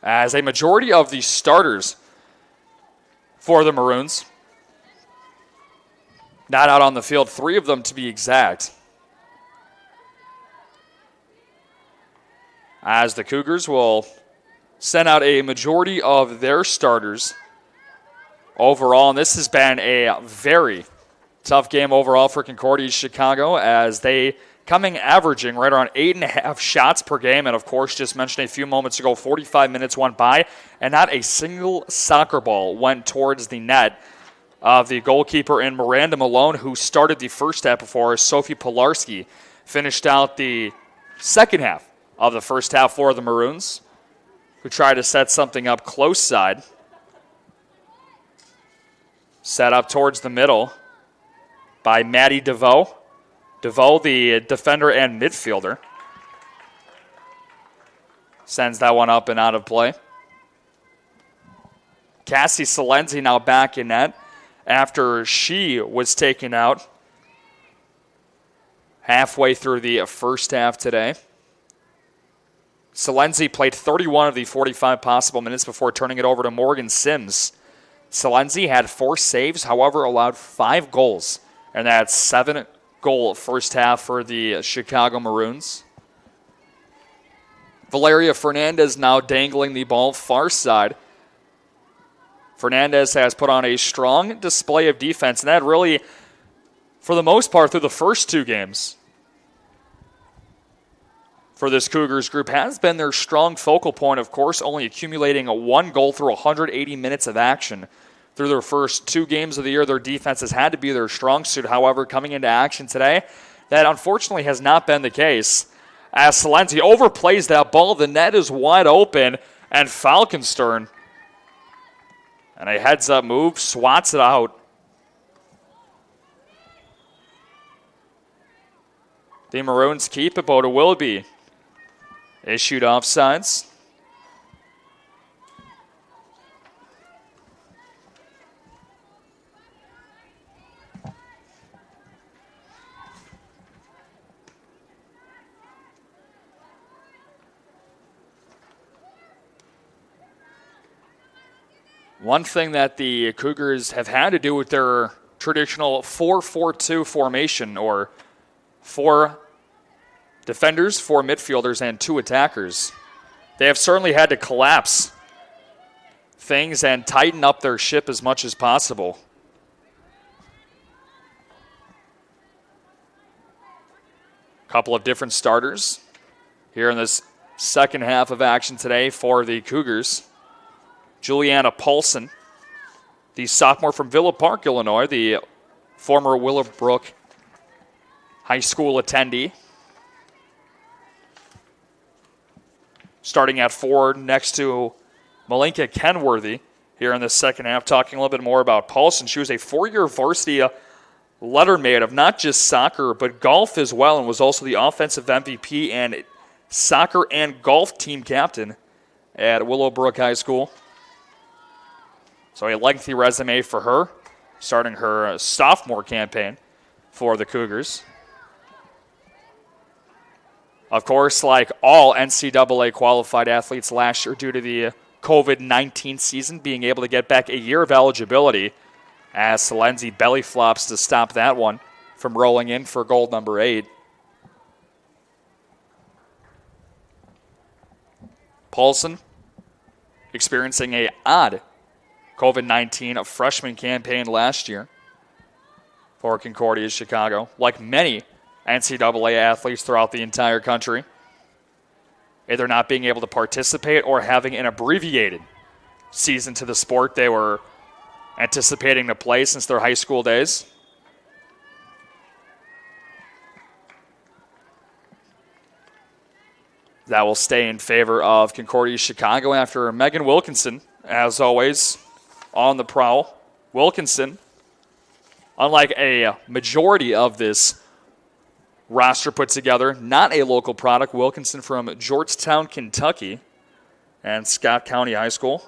as a majority of the starters for the Maroons not out on the field, 3 of them to be exact. As the Cougars will send out a majority of their starters overall, and this has been a very tough game overall for Concordia Chicago, as they averaging right around 8.5 shots per game, and of course, just mentioned a few moments ago, 45 minutes went by, and not a single soccer ball went towards the net of the goalkeeper in Miranda Malone, who started the first half before Sophie Pilarski finished out the second half of the first half for the Maroons, who tried to set something up close side. Set up towards the middle by Maddie DeVoe. DeVoe, the defender and midfielder, sends that one up and out of play. Cassie Salenzi now back in net after she was taken out halfway through the first half today. Salenzi played 31 of the 45 possible minutes before turning it over to Morgan Sims. Salenzi had 4 saves, however, allowed 5 goals, and that's 7-goal first half for the Chicago Maroons. Valeria Fernandez now dangling the ball far side. Fernandez has put on a strong display of defense, and that really, for the most part, through the first 2 games for this Cougars group, has been their strong focal point, of course, only accumulating 1 goal through 180 minutes of action. Through their first 2 games of the year, their defense has had to be their strong suit. However, coming into action today, that unfortunately has not been the case. As Salenzi overplays that ball, the net is wide open, and Falkenstern, and a heads-up move, swats it out. The Maroons keep it, but it will be issued offsides. One thing that the Cougars have had to do with their traditional 4-4-2 formation, or 4 defenders, 4 midfielders, and 2 attackers, they have certainly had to collapse things and tighten up their ship as much as possible. A couple of different starters here in this second half of action today for the Cougars. Juliana Paulson, the sophomore from Villa Park, Illinois, the former Willowbrook High School attendee. Starting at forward next to Malinka Kenworthy here in the second half. Talking a little bit more about Paulson. She was a 4-year varsity lettermate of not just soccer, but golf as well, and was also the offensive MVP and soccer and golf team captain at Willowbrook High School. So a lengthy resume for her, starting her sophomore campaign for the Cougars. Of course, like all NCAA qualified athletes last year due to the COVID-19 season, being able to get back a year of eligibility as Salenzi belly flops to stop that one from rolling in for goal number 8. Paulson experiencing a odd COVID-19 freshman campaign last year for Concordia Chicago, like many NCAA athletes throughout the entire country, either not being able to participate or having an abbreviated season to the sport they were anticipating to play since their high school days. That will stay in favor of Concordia Chicago after Megan Wilkinson, as always, on the prowl. Wilkinson, unlike a majority of this roster put together, not a local product. Wilkinson from Georgetown, Kentucky, and Scott County High School.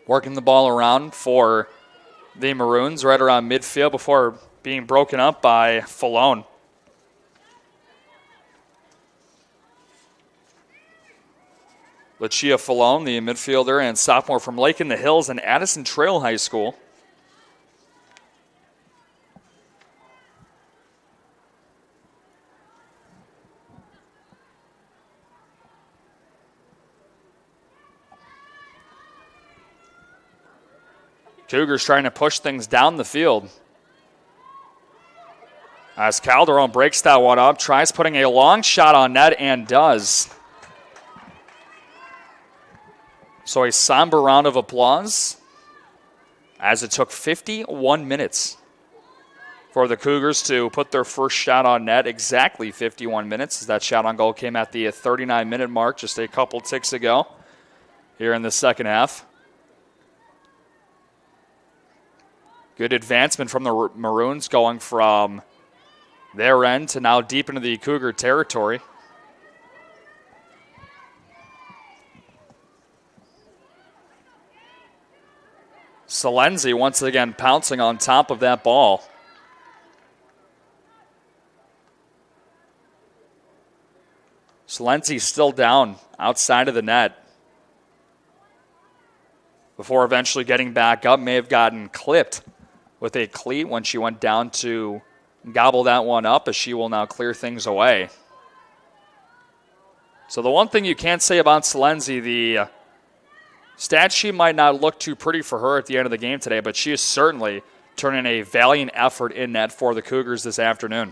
Working the ball around for the Maroons right around midfield before being broken up by Falone. Lucia Falone, the midfielder and sophomore from Lake in the Hills and Addison Trail High School. Cougars trying to push things down the field. As Calderon breaks that one up, tries putting a long shot on net and does. So a somber round of applause as it took 51 minutes for the Cougars to put their first shot on net. Exactly 51 minutes as that shot on goal came at the 39-minute mark just a couple ticks ago here in the second half. Good advancement from the Maroons going from their end to now deep into the Cougar territory. Salenzi once again pouncing on top of that ball. Salenzi still down outside of the net. Before eventually getting back up, may have gotten clipped with a cleat when she went down to gobble that one up, as she will now clear things away. So the one thing you can't say about Salenzi, the stat sheet might not look too pretty for her at the end of the game today, but she is certainly turning a valiant effort in net for the Cougars this afternoon.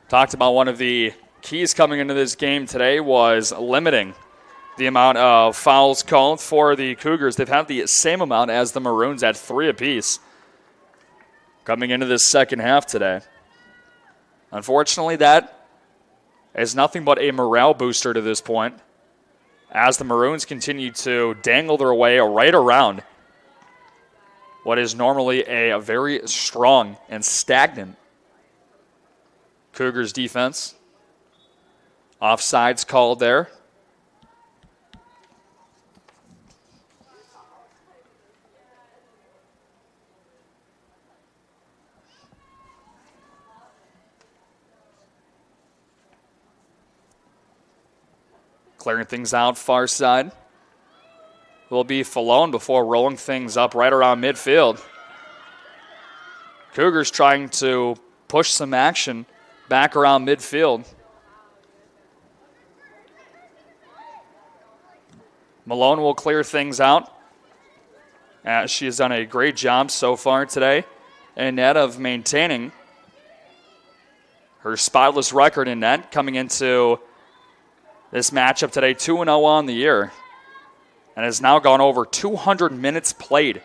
Talked about one of the keys coming into this game today was limiting the amount of fouls called for the Cougars. They've had the same amount as the Maroons at 3 apiece coming into this second half today. Unfortunately, that is nothing but a morale booster to this point as the Maroons continue to dangle their way right around what is normally a very strong and stagnant Cougars defense. Offsides called there. Clearing things out far side will be Falone before rolling things up right around midfield. Cougars trying to push some action back around midfield. Malone will clear things out. She has done a great job so far today in net of maintaining her spotless record in net coming into this matchup today, 2-0 on the year, and has now gone over 200 minutes played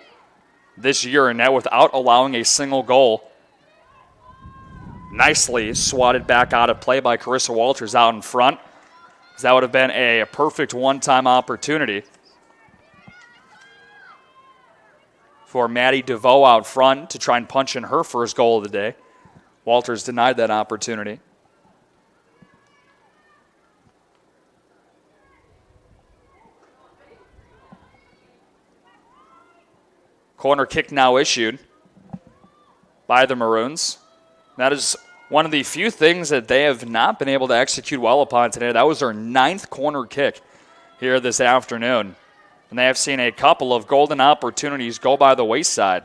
this year in net without allowing a single goal. Nicely swatted back out of play by Carissa Walters out in front. That would have been a perfect one-time opportunity for Maddie DeVoe out front to try and punch in her first goal of the day. Walters denied that opportunity. Corner kick now issued by the Maroons. That is one of the few things that they have not been able to execute well upon today. That was their 9th corner kick here this afternoon. And they have seen a couple of golden opportunities go by the wayside.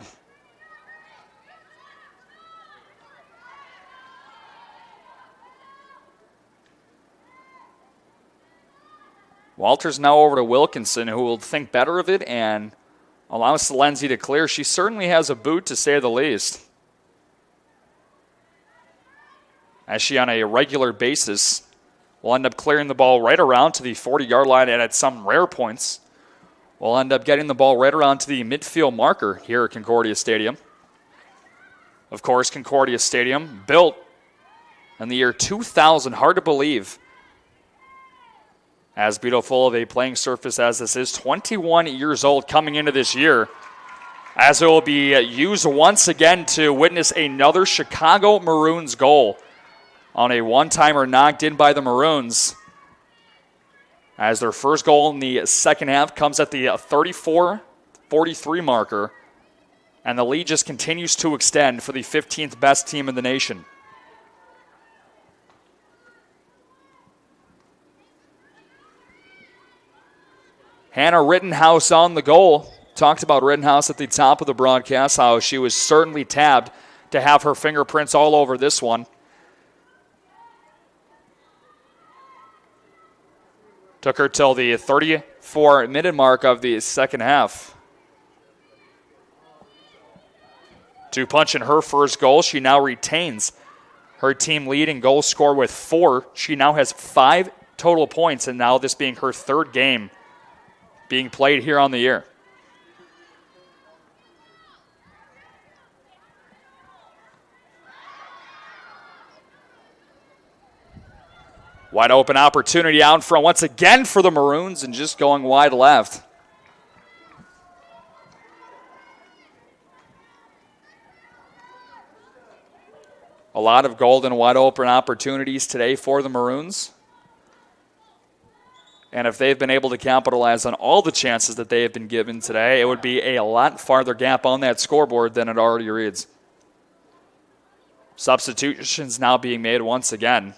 Walters now over to Wilkinson, who will think better of it and allow Salenzi to clear. She certainly has a boot, to say the least, as she on a regular basis will end up clearing the ball right around to the 40-yard line, and at some rare points will end up getting the ball right around to the midfield marker here at Concordia Stadium. Of course, Concordia Stadium, built in the year 2000, hard to believe. As beautiful of a playing surface as this is, 21 years old coming into this year, as it will be used once again to witness another Chicago Maroons goal on a one-timer knocked in by the Maroons, as their first goal in the second half comes at the 34-43 marker, and the lead just continues to extend for the 15th best team in the nation. Hannah Rittenhouse on the goal. Talked about Rittenhouse at the top of the broadcast, how she was certainly tabbed to have her fingerprints all over this one. Took her till the 34-minute mark of the second half to punch in her first goal. She now retains her team lead in goal score with 4. She now has 5 total points, and now this being her 3rd game being played here on the year. Wide open opportunity out in front once again for the Maroons, and just going wide left. A lot of golden wide open opportunities today for the Maroons. And if they've been able to capitalize on all the chances that they have been given today, it would be a lot farther gap on that scoreboard than it already reads. Substitutions now being made once again,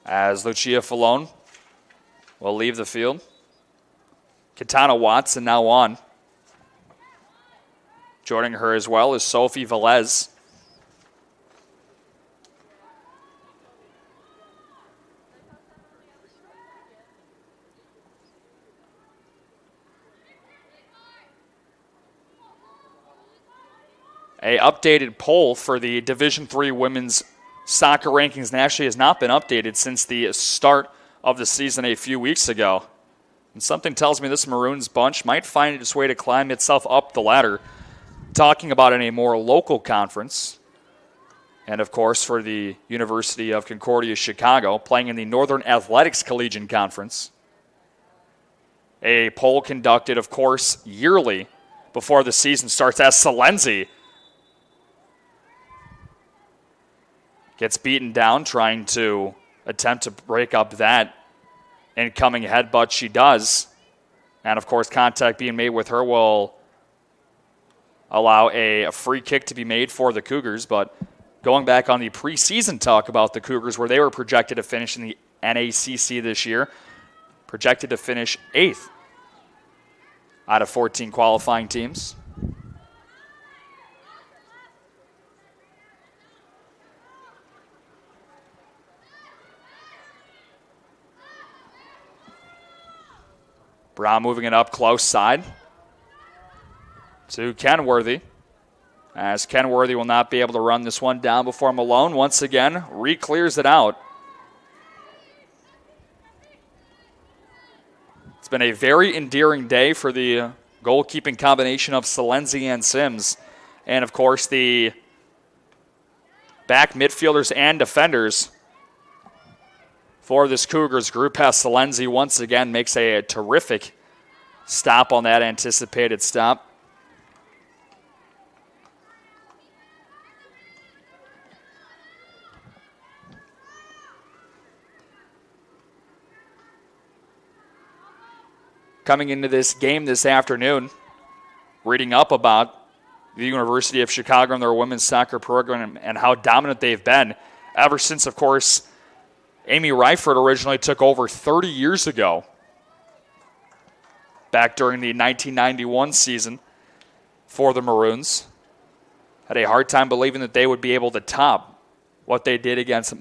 as Lucia Falone will leave the field. Katana Watson now on. Joining her as well is Sophie Velez. A updated poll for the Division III women's soccer rankings nationally has not been updated since the start of the season a few weeks ago. And something tells me this Maroons bunch might find its way to climb itself up the ladder. Talking about in a more local conference. And of course for the University of Concordia Chicago, playing in the Northern Athletics Collegiate Conference. A poll conducted, of course, yearly before the season starts, as Salenzi gets beaten down trying to attempt to break up that incoming headbutt. She does. And, of course, contact being made with her will allow a free kick to be made for the Cougars. But going back on the preseason talk about the Cougars, where they were projected to finish in the NACC this year, projected to finish 8th out of 14 qualifying teams. Brown moving it up close side to Kenworthy, as Kenworthy will not be able to run this one down before Malone once again re-clears it out. It's been a very endearing day for the goalkeeping combination of Salenzi and Sims. And, of course, the back midfielders and defenders for this Cougars group. As Salenzi once again makes a terrific stop on that anticipated stop. Coming into this game this afternoon, reading up about the University of Chicago and their women's soccer program and how dominant they've been ever since, of course, Amy Reifert originally took over 30 years ago, back during the 1991 season for the Maroons. Had a hard time believing that they would be able to top what they did against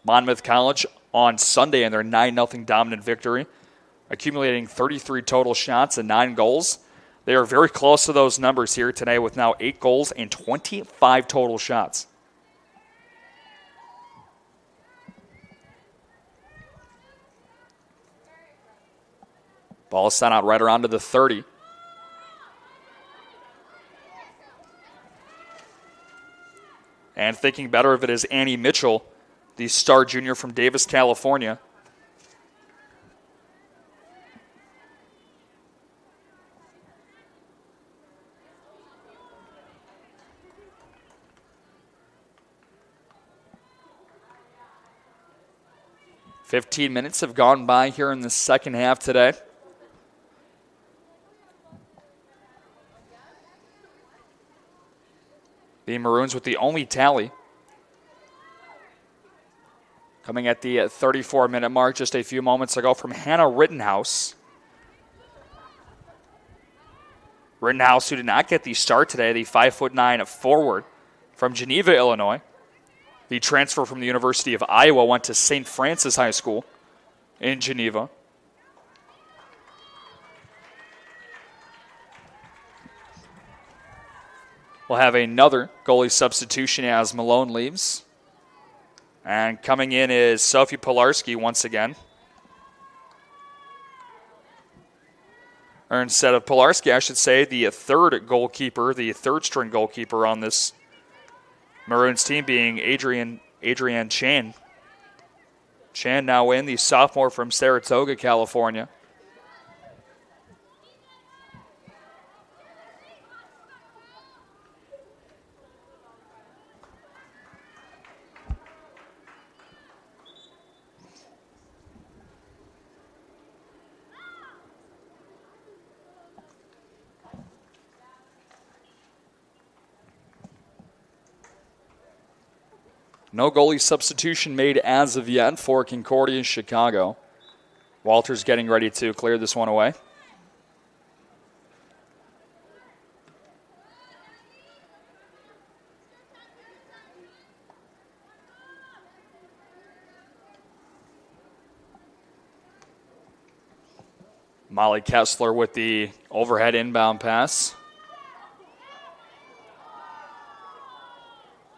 Monmouth College on Sunday in their 9-0 dominant victory, accumulating 33 total shots and 9 goals. They are very close to those numbers here today with now 8 goals and 25 total shots. Ball is sent out right around to the 30. And thinking better of it is Annie Mitchell, the star junior from Davis, California. "15 minutes have gone by here in the second half today. The Maroons with the only tally. Coming at the 34-minute mark just a few moments ago from Hannah Rittenhouse. Rittenhouse, who did not get the start today, the 5'9" forward from Geneva, Illinois. The transfer from the University of Iowa went to St. Francis High School in Geneva. We'll have another goalie substitution as Malone leaves. And coming in is Sophie Pilarski once again. Or instead of Pilarski, I should say, the third goalkeeper, the third-string goalkeeper on this Maroons team being Adrienne Chan. Chan now in, the sophomore from Saratoga, California. No goalie substitution made as of yet for Concordia Chicago. Walters getting ready to clear this one away. Molly Kessler with the overhead inbound pass.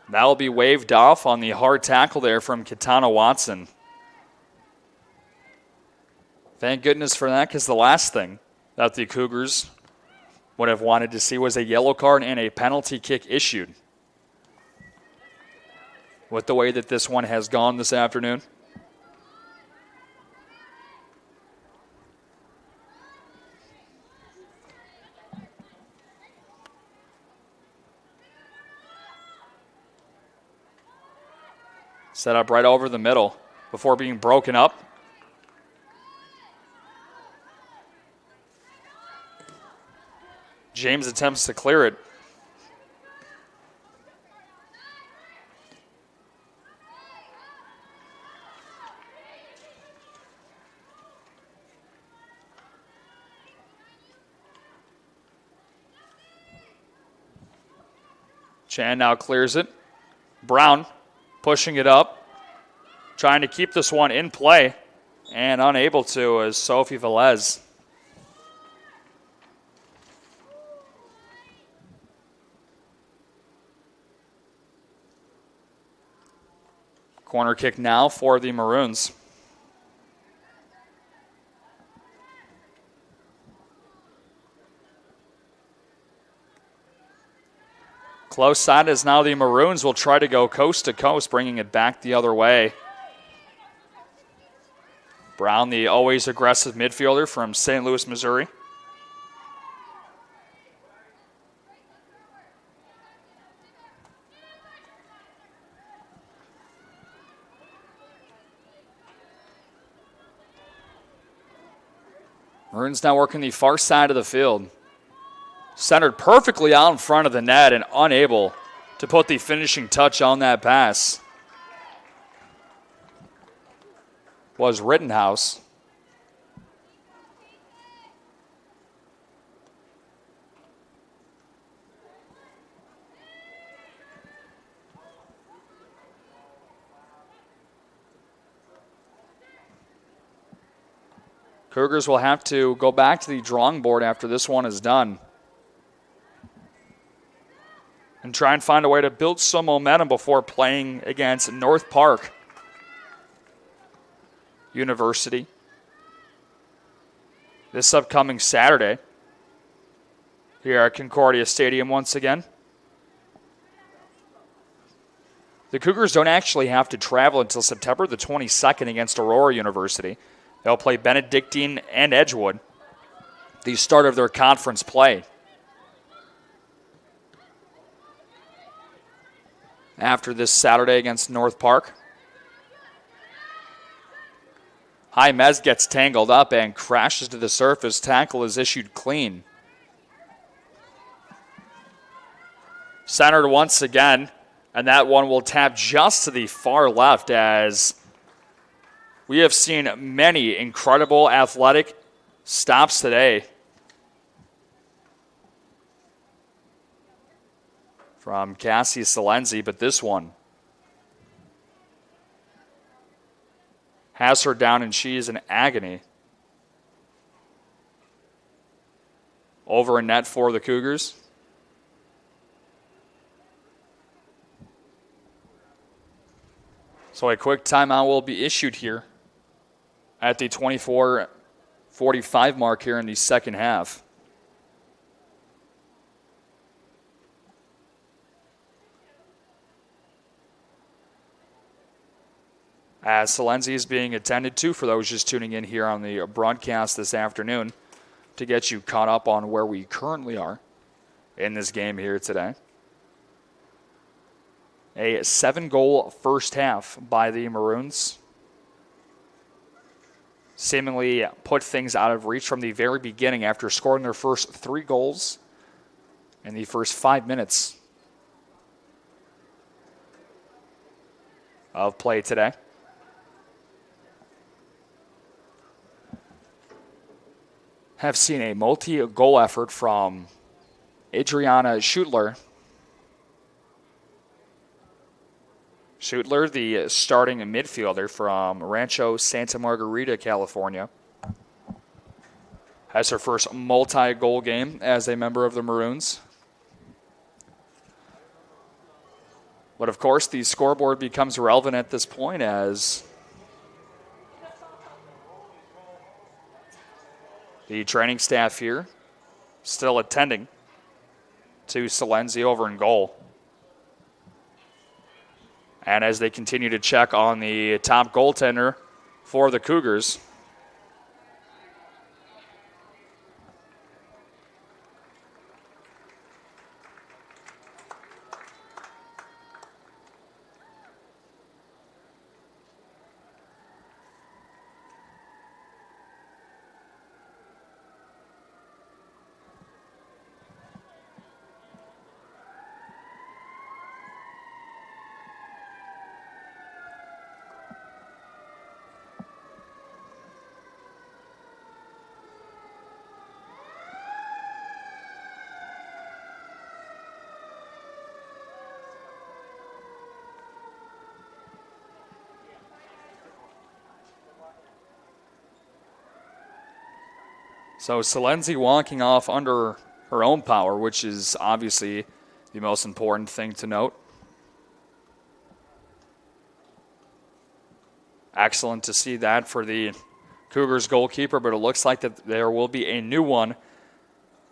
That'll be waved off on the hard tackle there from Katana Watson. Thank goodness for that, because the last thing that the Cougars would have wanted to see was a yellow card and a penalty kick issued. With the way that this one has gone this afternoon. Set up right over the middle before being broken up. James attempts to clear it. Chan now clears it. Brown pushing it up, trying to keep this one in play, and unable to is Sophie Velez. Corner kick now for the Maroons. Close side is now the Maroons will try to go coast to coast, bringing it back the other way. Brown, the always aggressive midfielder from St. Louis, Missouri. Maroons now working the far side of the field. Centered perfectly out in front of the net and unable to put the finishing touch on that pass was Rittenhouse. Cougars will have to go back to the drawing board after this one is done and try and find a way to build some momentum before playing against North Park University this upcoming Saturday here at Concordia Stadium once again. The Cougars don't actually have to travel until September the 22nd against Aurora University. They'll play Benedictine and Edgewood, the start of their conference play. After this Saturday against North Park. Jaimez gets tangled up and crashes to the surface. Tackle is issued clean. Centered once again, and that one will tap just to the far left as we have seen many incredible athletic stops today from Cassie Salenzi, but this one has her down and she is in agony. Over a net for the Cougars. So a quick timeout will be issued here at the 24:45 mark here in the second half. As Salenzi is being attended to for those just tuning in here on the broadcast this afternoon to get you caught up on where we currently are in this game here today. A 7-goal first half by the Maroons. Seemingly put things out of reach from the very beginning after scoring their first 3 goals in the first 5 minutes of play today. Have seen a multi-goal effort from Adriana Schutler. Schutler, the starting midfielder from Rancho Santa Margarita, California, has her first multi-goal game as a member of the Maroons. But of course, the scoreboard becomes relevant at this point as the training staff here still attending to Salenzi over in goal. And as they continue to check on the top goaltender for the Cougars, so Salenzi walking off under her own power, which is obviously the most important thing to note. Excellent to see that for the Cougars goalkeeper, but it looks like that there will be a new one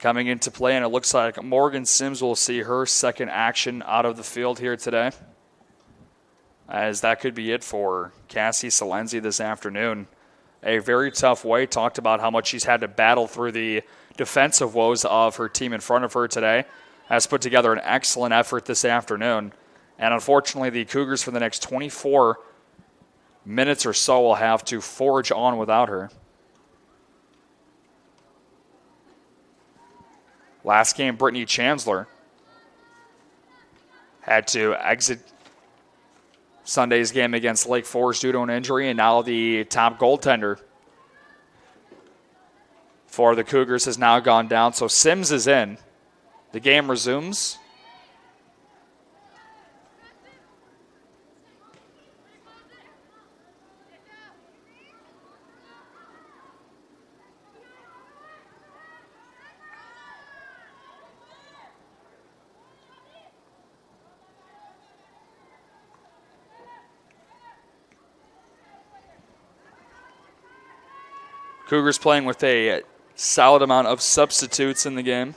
coming into play, and it looks like Morgan Sims will see her second action out of the field here today, as that could be it for Cassie Salenzi this afternoon. A very tough way. Talked about how much she's had to battle through the defensive woes of her team in front of her today. Has put together an excellent effort this afternoon. And unfortunately, the Cougars for the next 24 minutes or so will have to forge on without her. Last game, Brittany Chandler had to exit Sunday's game against Lake Forest due to an injury, and now the top goaltender for the Cougars has now gone down. So Sims is in. The game resumes. Cougars playing with a solid amount of substitutes in the game.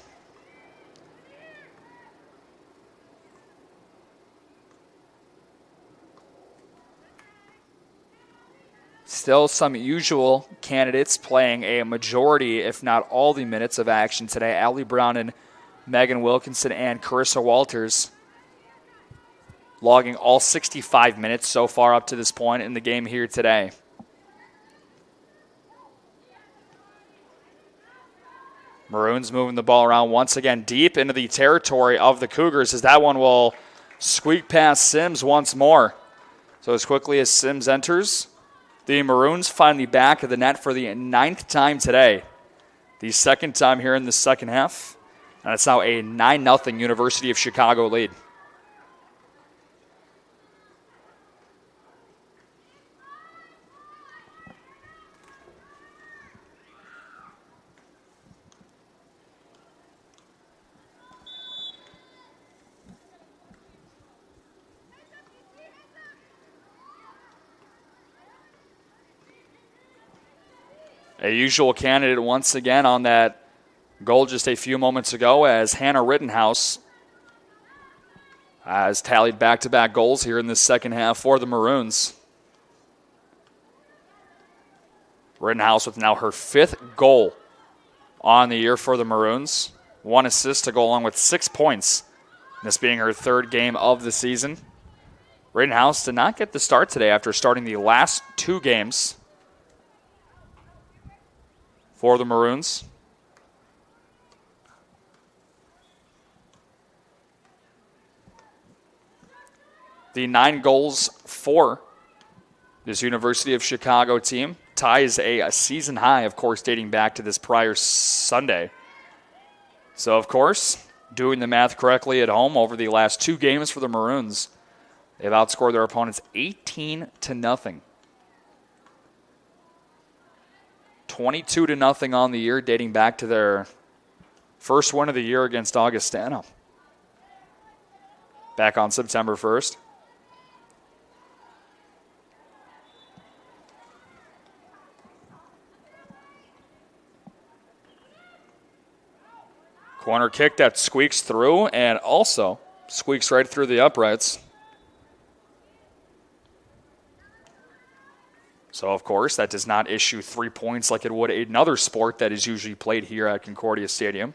Still some usual candidates playing a majority, if not all the minutes of action today. Allie Brown and Megan Wilkinson and Carissa Walters logging all 65 minutes so far up to this point in the game here today. Maroons moving the ball around once again deep into the territory of the Cougars, as that one will squeak past Sims once more. So as quickly as Sims enters, the Maroons find the back of the net for the 9th time today. The second time here in the second half. And it's now a 9-0 University of Chicago lead. A usual candidate once again on that goal just a few moments ago, as Hannah Rittenhouse has tallied back-to-back goals here in the second half for the Maroons. Rittenhouse with now her 5th goal on the year for the Maroons. 1 assist to go along with 6 points, this being her 3rd game of the season. Rittenhouse did not get the start today after starting the last 2 games for the Maroons. The 9 goals for this University of Chicago team ties a season high, of course, dating back to this prior Sunday. So, of course, doing the math correctly at home over the last 2 games for the Maroons, they've outscored their opponents 18-0. 22-0 on the year, dating back to their first win of the year against Augustana back on September 1st. Corner kick that squeaks through and also squeaks right through the uprights. So, of course, that does not issue 3 points like it would another sport that is usually played here at Concordia Stadium.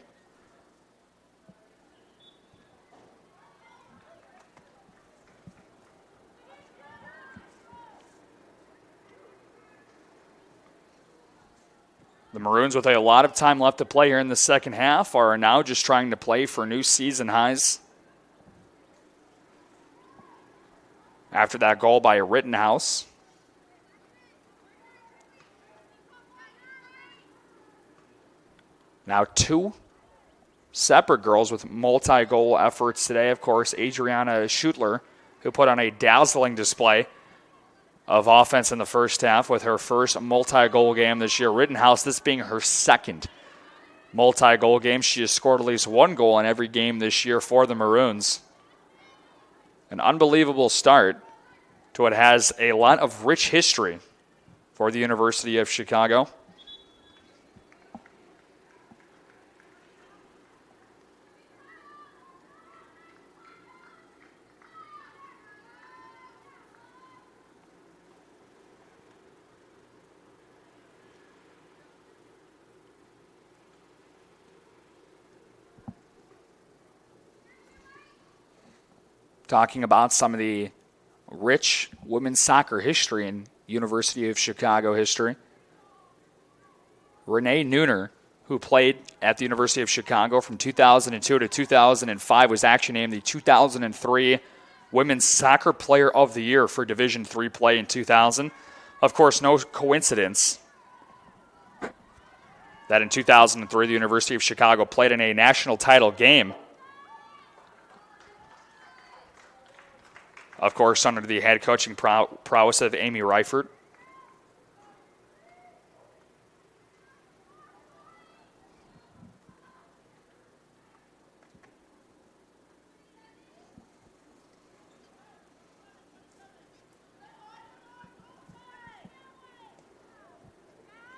The Maroons, with a lot of time left to play here in the second half, are now just trying to play for new season highs. After that goal by Rittenhouse. Now 2 separate girls with multi-goal efforts today. Of course, Adriana Schutler, who put on a dazzling display of offense in the first half with her first multi-goal game this year. Rittenhouse, this being her 2nd multi-goal game. She has scored at least 1 goal in every game this year for the Maroons. An unbelievable start to what has a lot of rich history for the University of Chicago. talking about some of the rich women's soccer history and University of Chicago history. Renee Nooner, who played at the University of Chicago from 2002 to 2005, was actually named the 2003 Women's Soccer Player of the Year for Division III play in 2000. Of course, no coincidence that in 2003, the University of Chicago played in a national title game. Of course, under the head coaching prowess of Amy Reifert.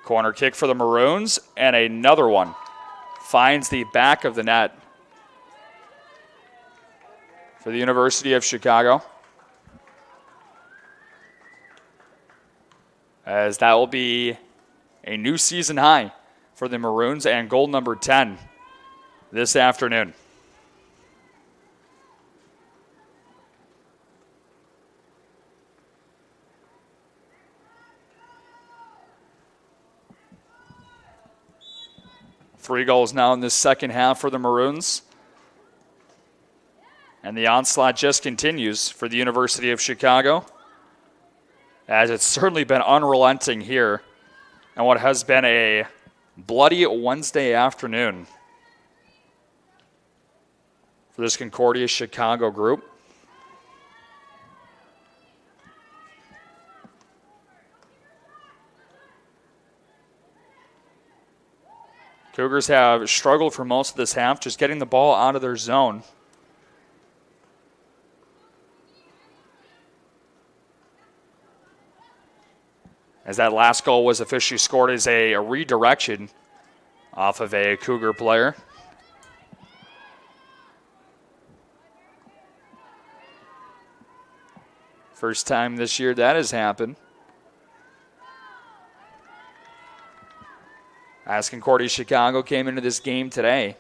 Corner kick for the Maroons, and another one finds the back of the net for the University of Chicago. As that will be a new season high for the Maroons and goal number 10 this afternoon. Three goals now in this second half for the Maroons. And the onslaught just continues for the University of Chicago, as it's certainly been unrelenting here and what has been a bloody Wednesday afternoon for this Concordia Chicago group. Cougars have struggled for most of this half, just getting the ball out of their zone. As that last goal was officially scored as a redirection off of a Cougar player. First time this year that has happened. As Concordia Chicago came into this game today,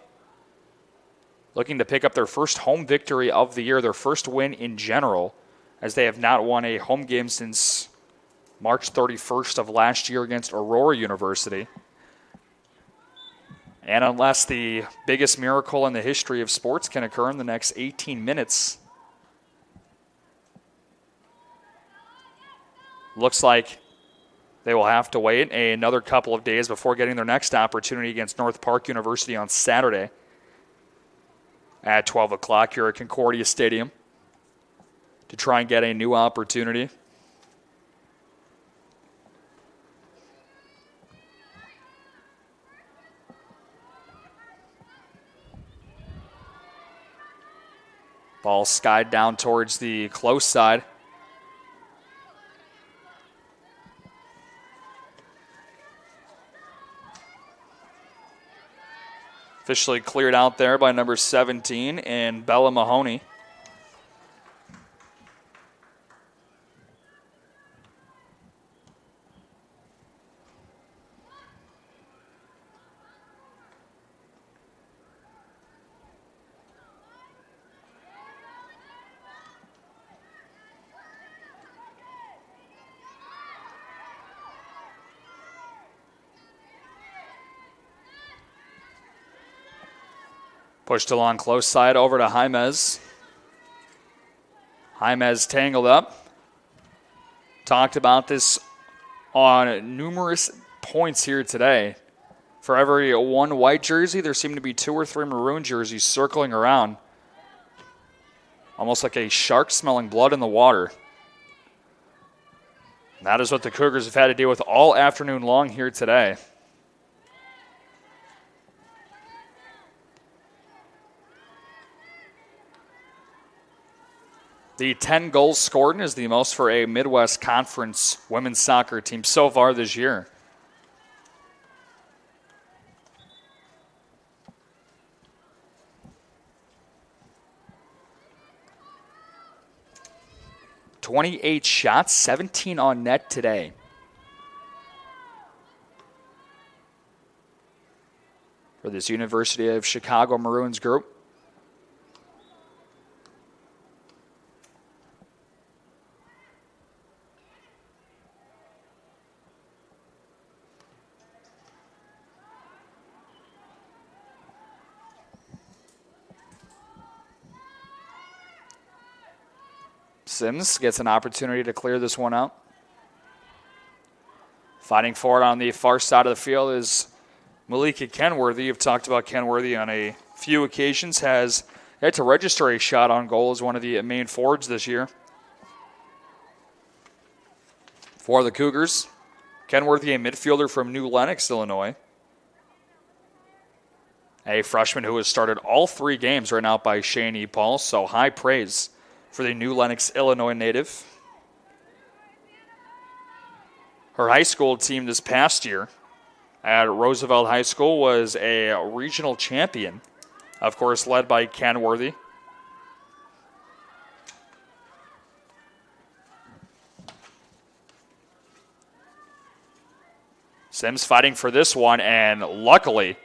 looking to pick up their first home victory of the year, their first win in general, as they have not won a home game since March 31st of last year against Aurora University. And unless the biggest miracle in the history of sports can occur in the next 18 minutes, looks like they will have to wait another couple of days before getting their next opportunity against North Park University on Saturday at 12 o'clock here at Concordia Stadium to try and get a new opportunity. Ball skied down towards the close side. Officially cleared out there by number 17 and Bella Mahoney. Pushed along close side over to Jaimez. Jaimez tangled up. Talked about this on numerous points here today. For every one white jersey, there seem to be 2 or 3 maroon jerseys circling around. Almost like a shark smelling blood in the water. And that is what the Cougars have had to deal with all afternoon long here today. The 10 goals scored is the most for a Midwest Conference women's soccer team so far this year. "28 shots, 17 on net today. For this University of Chicago Maroons group. Sims gets an opportunity to clear this one out. Fighting for it on the far side of the field is Malika Kenworthy. You've talked about Kenworthy on a few occasions. Has had to register a shot on goal as one of the main forwards this year. For the Cougars, Kenworthy, a midfielder from New Lenox, Illinois. A freshman who has started all 3 games right now by Shane E. Paul, so high praise for the New Lenox, Illinois native. Her high school team this past year at Roosevelt High School was a regional champion, of course, led by Kenworthy. Sims fighting for this one, and luckily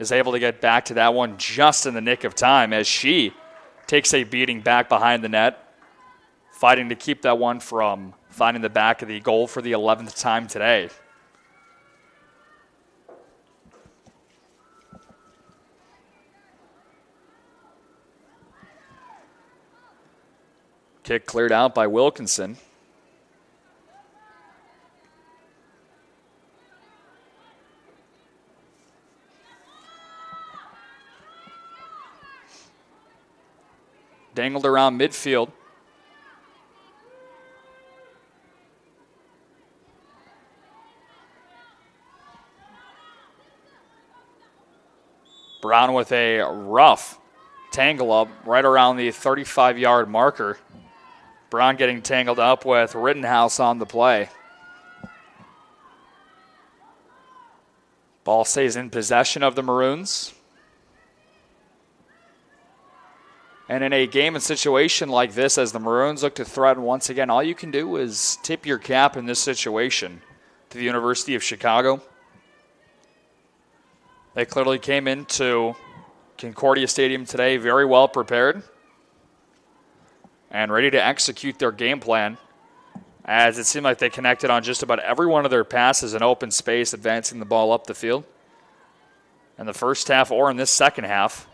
is able to get back to that one just in the nick of time as she takes a beating back behind the net, fighting to keep that one from finding the back of the goal for the 11th time today. Kick cleared out by Wilkinson. Dangled around midfield. Brown with a rough tangle up right around the 35-yard marker. Brown getting tangled up with Rittenhouse on the play. Ball stays in possession of the Maroons. And in a game and situation like this, as the Maroons look to threaten once again, all you can do is tip your cap in this situation to the University of Chicago. They clearly came into Concordia Stadium today very well prepared and ready to execute their game plan, as it seemed like they connected on just about every one of their passes in open space, advancing the ball up the field in the first half or in this second half.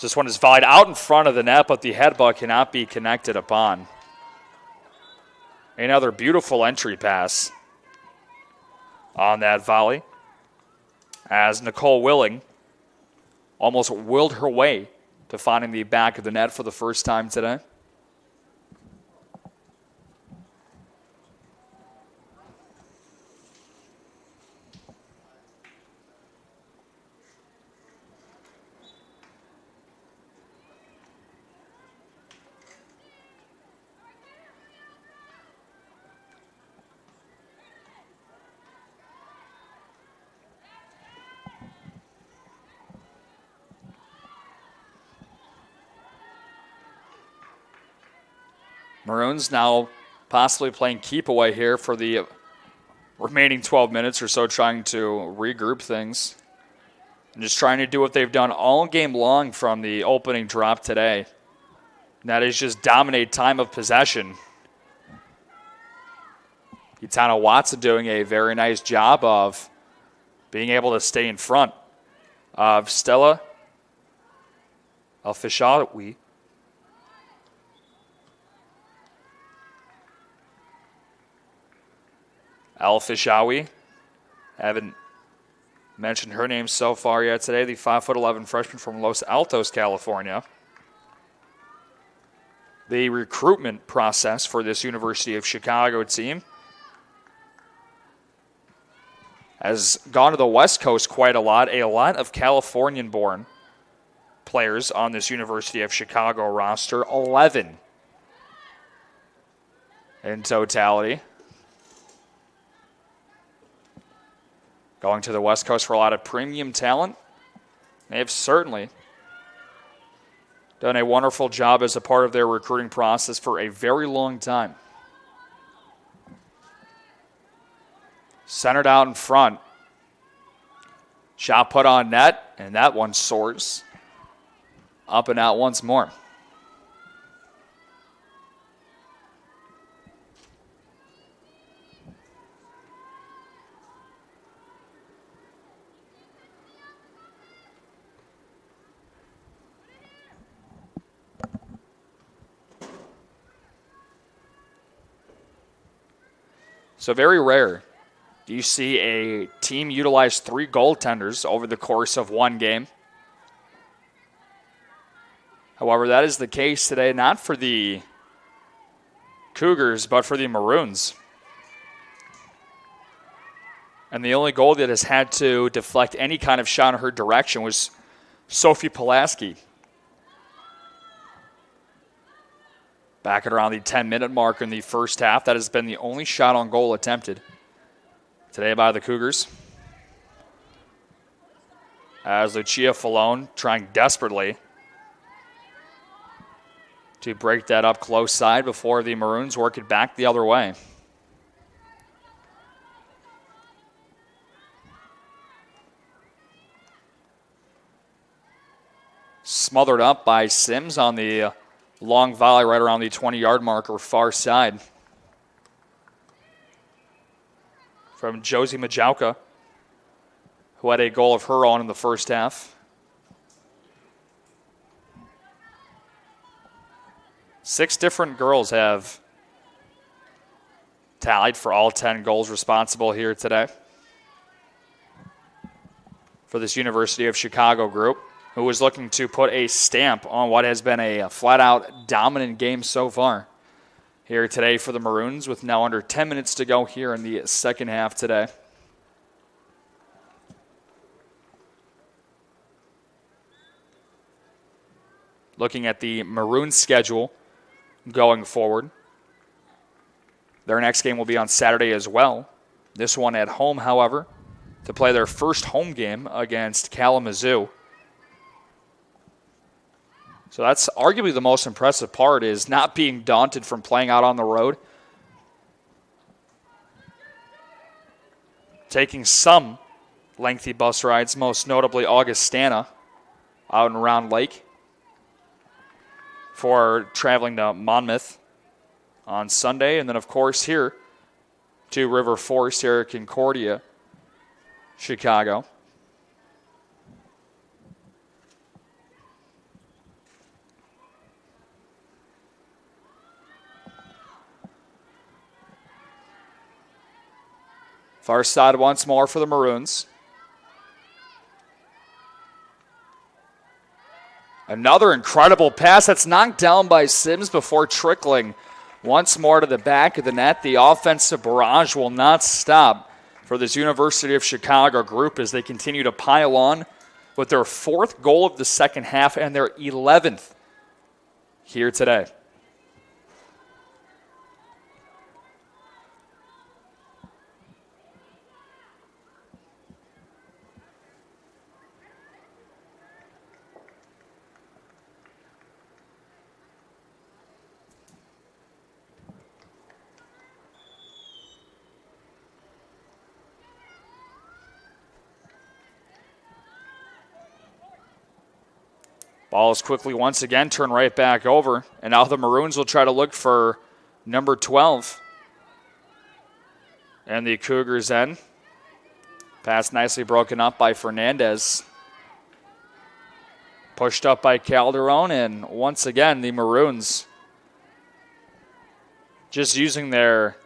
This one is volleyed out in front of the net, but the headbutt cannot be connected upon. Another beautiful entry pass on that volley, as Nicole Willing almost willed her way to finding the back of the net for the first time today. Maroons now possibly playing keep away here for the remaining 12 minutes or so, trying to regroup things and just trying to do what they've done all game long from the opening drop today. And that is just dominate time of possession. Kitana Watson doing a very nice job of being able to stay in front of Stella Alfishawi. Al-Fishawi. Haven't mentioned her name so far yet today. The 5'11" freshman from Los Altos, California. The recruitment process for this University of Chicago team has gone to the West Coast quite a lot. A lot of Californian-born players on this University of Chicago roster. 11 in totality. Going to the West Coast for a lot of premium talent. They have certainly done a wonderful job as a part of their recruiting process for a very long time. Centered out in front. Shot put on net, and that one soars up and out once more. So very rare do you see a team utilize 3 goaltenders over the course of one game. However, that is the case today, not for the Cougars, but for the Maroons. And the only goal that has had to deflect any kind of shot in her direction was Sophie Pulaski. Back at around the 10-minute mark in the first half, that has been the only shot on goal attempted today by the Cougars. As Lucia Falone trying desperately to break that up close side before the Maroons work it back the other way. Smothered up by Sims on the long volley right around the 20-yard marker far side. From Josie Majauka, who had a goal of her own in the first half. 6 different girls have tallied for all 10 goals responsible here today for this University of Chicago group, who was looking to put a stamp on what has been a flat-out dominant game so far here today for the Maroons, with now under 10 minutes to go here in the second half today. Looking at the Maroons schedule going forward, their next game will be on Saturday as well. This one at home, however, to play their first home game against Kalamazoo. So that's arguably the most impressive part, is not being daunted from playing out on the road. Taking some lengthy bus rides, most notably Augustana out in Round Lake, for traveling to Monmouth on Sunday. And then, of course, here to River Forest here at Concordia, Chicago. Far side once more for the Maroons. Another incredible pass that's knocked down by Sims before trickling once more to the back of the net. The offensive barrage will not stop for this University of Chicago group as they continue to pile on with their 4th goal of the second half and their 11th here today. Ball is quickly once again turned right back over, and now the Maroons will try to look for number 12. And the Cougars end. Pass nicely broken up by Fernandez. Pushed up by Calderon, and once again the Maroons just using their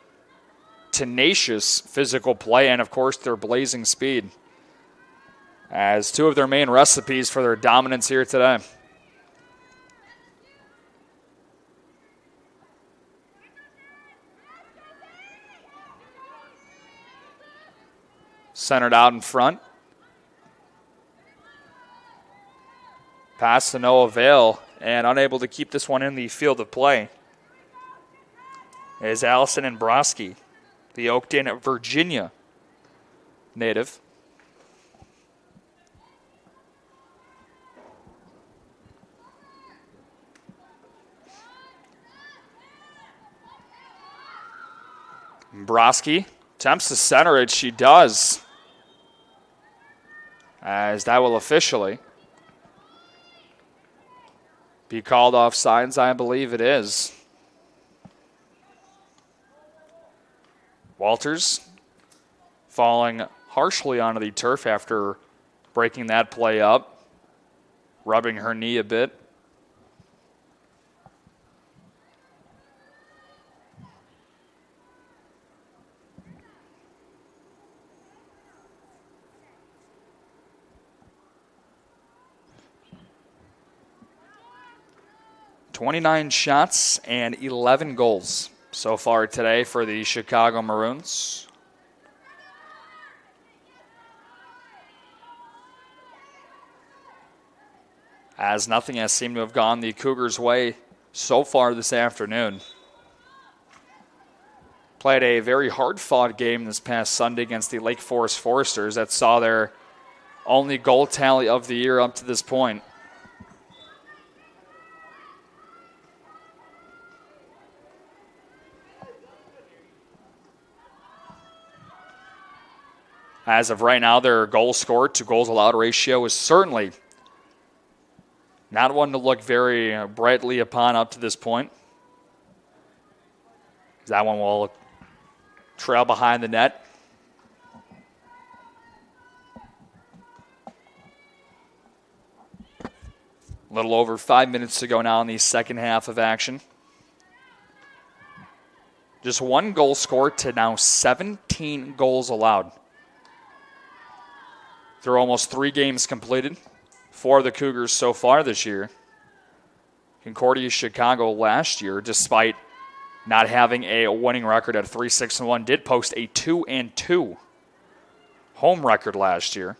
tenacious physical play and, of course, their blazing speed as 2 of their main recipes for their dominance here today. Centered out in front. Pass to no avail, and unable to keep this one in the field of play is Allison Ambrosky, the Oakton, Virginia native. Ambrosky attempts to center it. She does, as that will officially be called offsides. I believe it is. Walters falling harshly onto the turf after breaking that play up, rubbing her knee a bit. 29 shots and 11 goals so far today for the Chicago Maroons. As nothing has seemed to have gone the Cougars' way so far this afternoon. Played a very hard-fought game this past Sunday against the Lake Forest Foresters that saw their only goal tally of the year up to this point. As of right now, their goal scored to goals allowed ratio is certainly not one to look very brightly upon up to this point. That one will trail behind the net. A little over 5 minutes to go now in the second half of action. Just one goal scored to now 17 goals allowed. Through almost 3 games completed for the Cougars so far this year. Concordia Chicago last year, despite not having a winning record at 3-6-1, did post a 2-2 home record last year.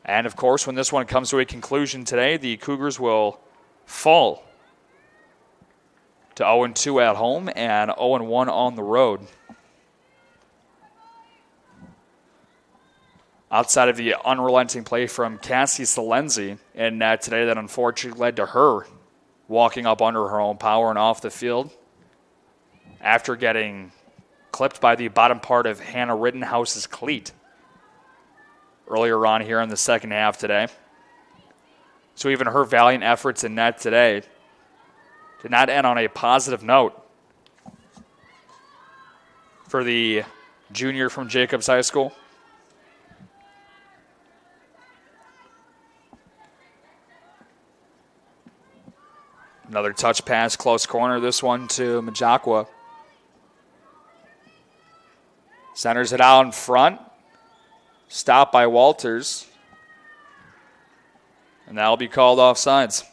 And of course, when this one comes to a conclusion today, the Cougars will fall to 0-2 at home and 0-1 on the road. Outside of the unrelenting play from Cassie Salenzi in net today that unfortunately led to her walking up under her own power and off the field after getting clipped by the bottom part of Hannah Rittenhouse's cleat earlier on here in the second half today. So even her valiant efforts in net today did not end on a positive note for the junior from Jacobs High School. Another touch pass, close corner. This one to Majaqua. Centers it out in front. Stopped by Walters. And that'll be called offsides.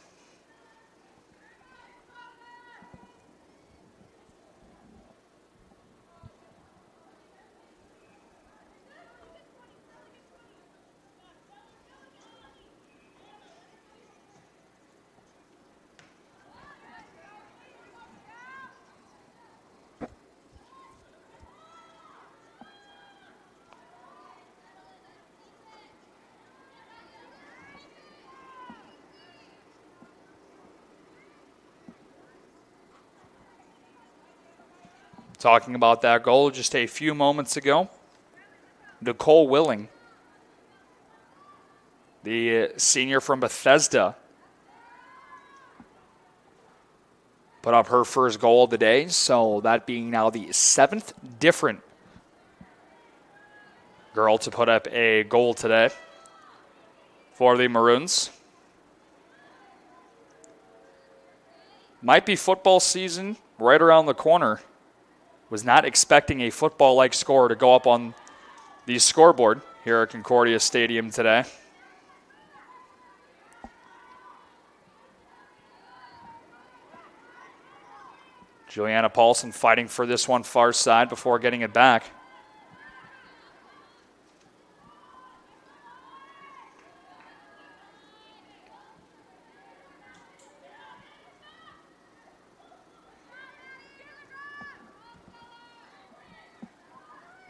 Talking about that goal just a few moments ago, Nicole Willing, the senior from Bethesda, put up her first goal of the day, so that being now the 7th different girl to put up a goal today for the Maroons. Might be football season right around the corner. Was not expecting a football-like score to go up on the scoreboard here at Concordia Stadium today. Juliana Paulson fighting for this one far side before getting it back.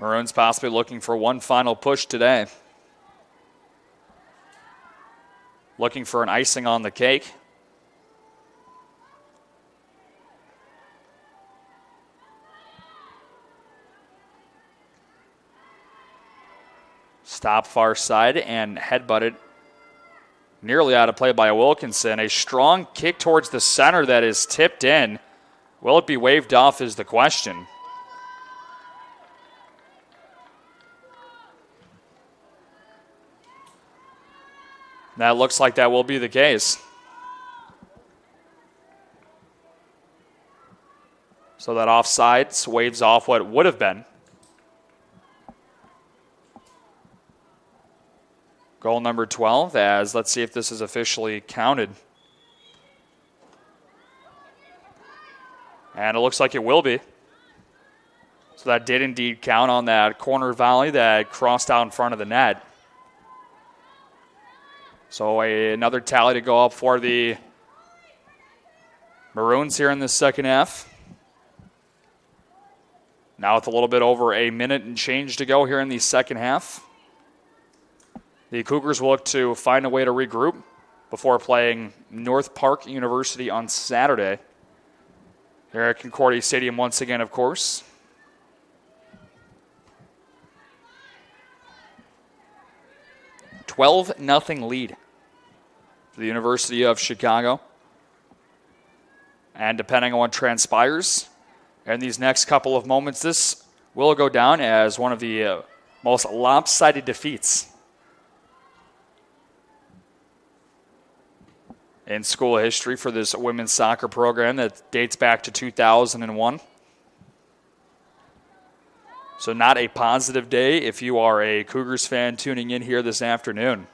Maroons possibly looking for one final push today. Looking for an icing on the cake. Stop far side and headbutted. Nearly out of play by Wilkinson. A strong kick towards the center that is tipped in. Will it be waved off is the question. That looks like that will be the case. So that offsides waves off what would have been Goal number 12, as let's see if this is officially counted. And it looks like it will be. So that did indeed count on that corner volley that crossed out in front of the net. So another tally to go up for the Maroons here in the second half. Now with a little bit over a minute and change to go here in the second half. The Cougars will look to find a way to regroup before playing North Park University on Saturday. Here at Concordia Stadium once again, of course. $12-0 lead for the University of Chicago. And depending on what transpires in these next couple of moments, this will go down as one of the most lopsided defeats in school history for this women's soccer program that dates back to 2001. So not a positive day if you are a Cougars fan tuning in here this afternoon.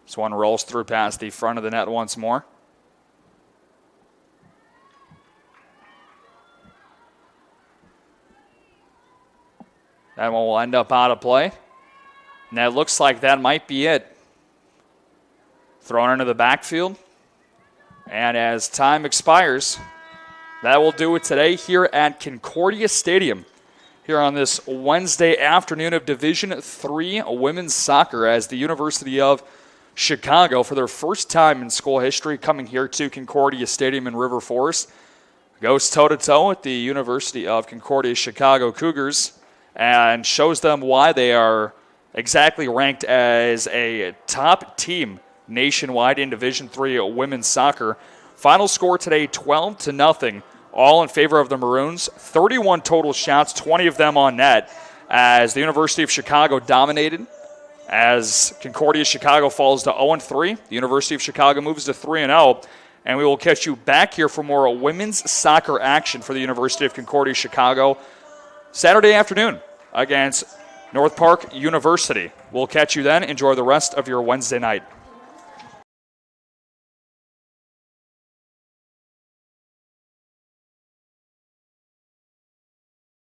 This one rolls through past the front of the net once more. That one will end up out of play. And that looks like that might be it. Thrown into the backfield. And as time expires, that will do it today here at Concordia Stadium. Here on this Wednesday afternoon of Division III women's soccer, as the University of Chicago, for their first time in school history, coming here to Concordia Stadium in River Forest, goes toe-to-toe with the University of Concordia Chicago Cougars and shows them why they are exactly ranked as a top team nationwide in Division III women's soccer. Final score today, 12-0, all in favor of the Maroons. 31 total shots, 20 of them on net, as the University of Chicago dominated. As Concordia Chicago falls to 0-3, the University of Chicago moves to 3-0, and we will catch you back here for more women's soccer action for the University of Concordia Chicago Saturday afternoon against North Park University. We'll catch you then. Enjoy the rest of your Wednesday night.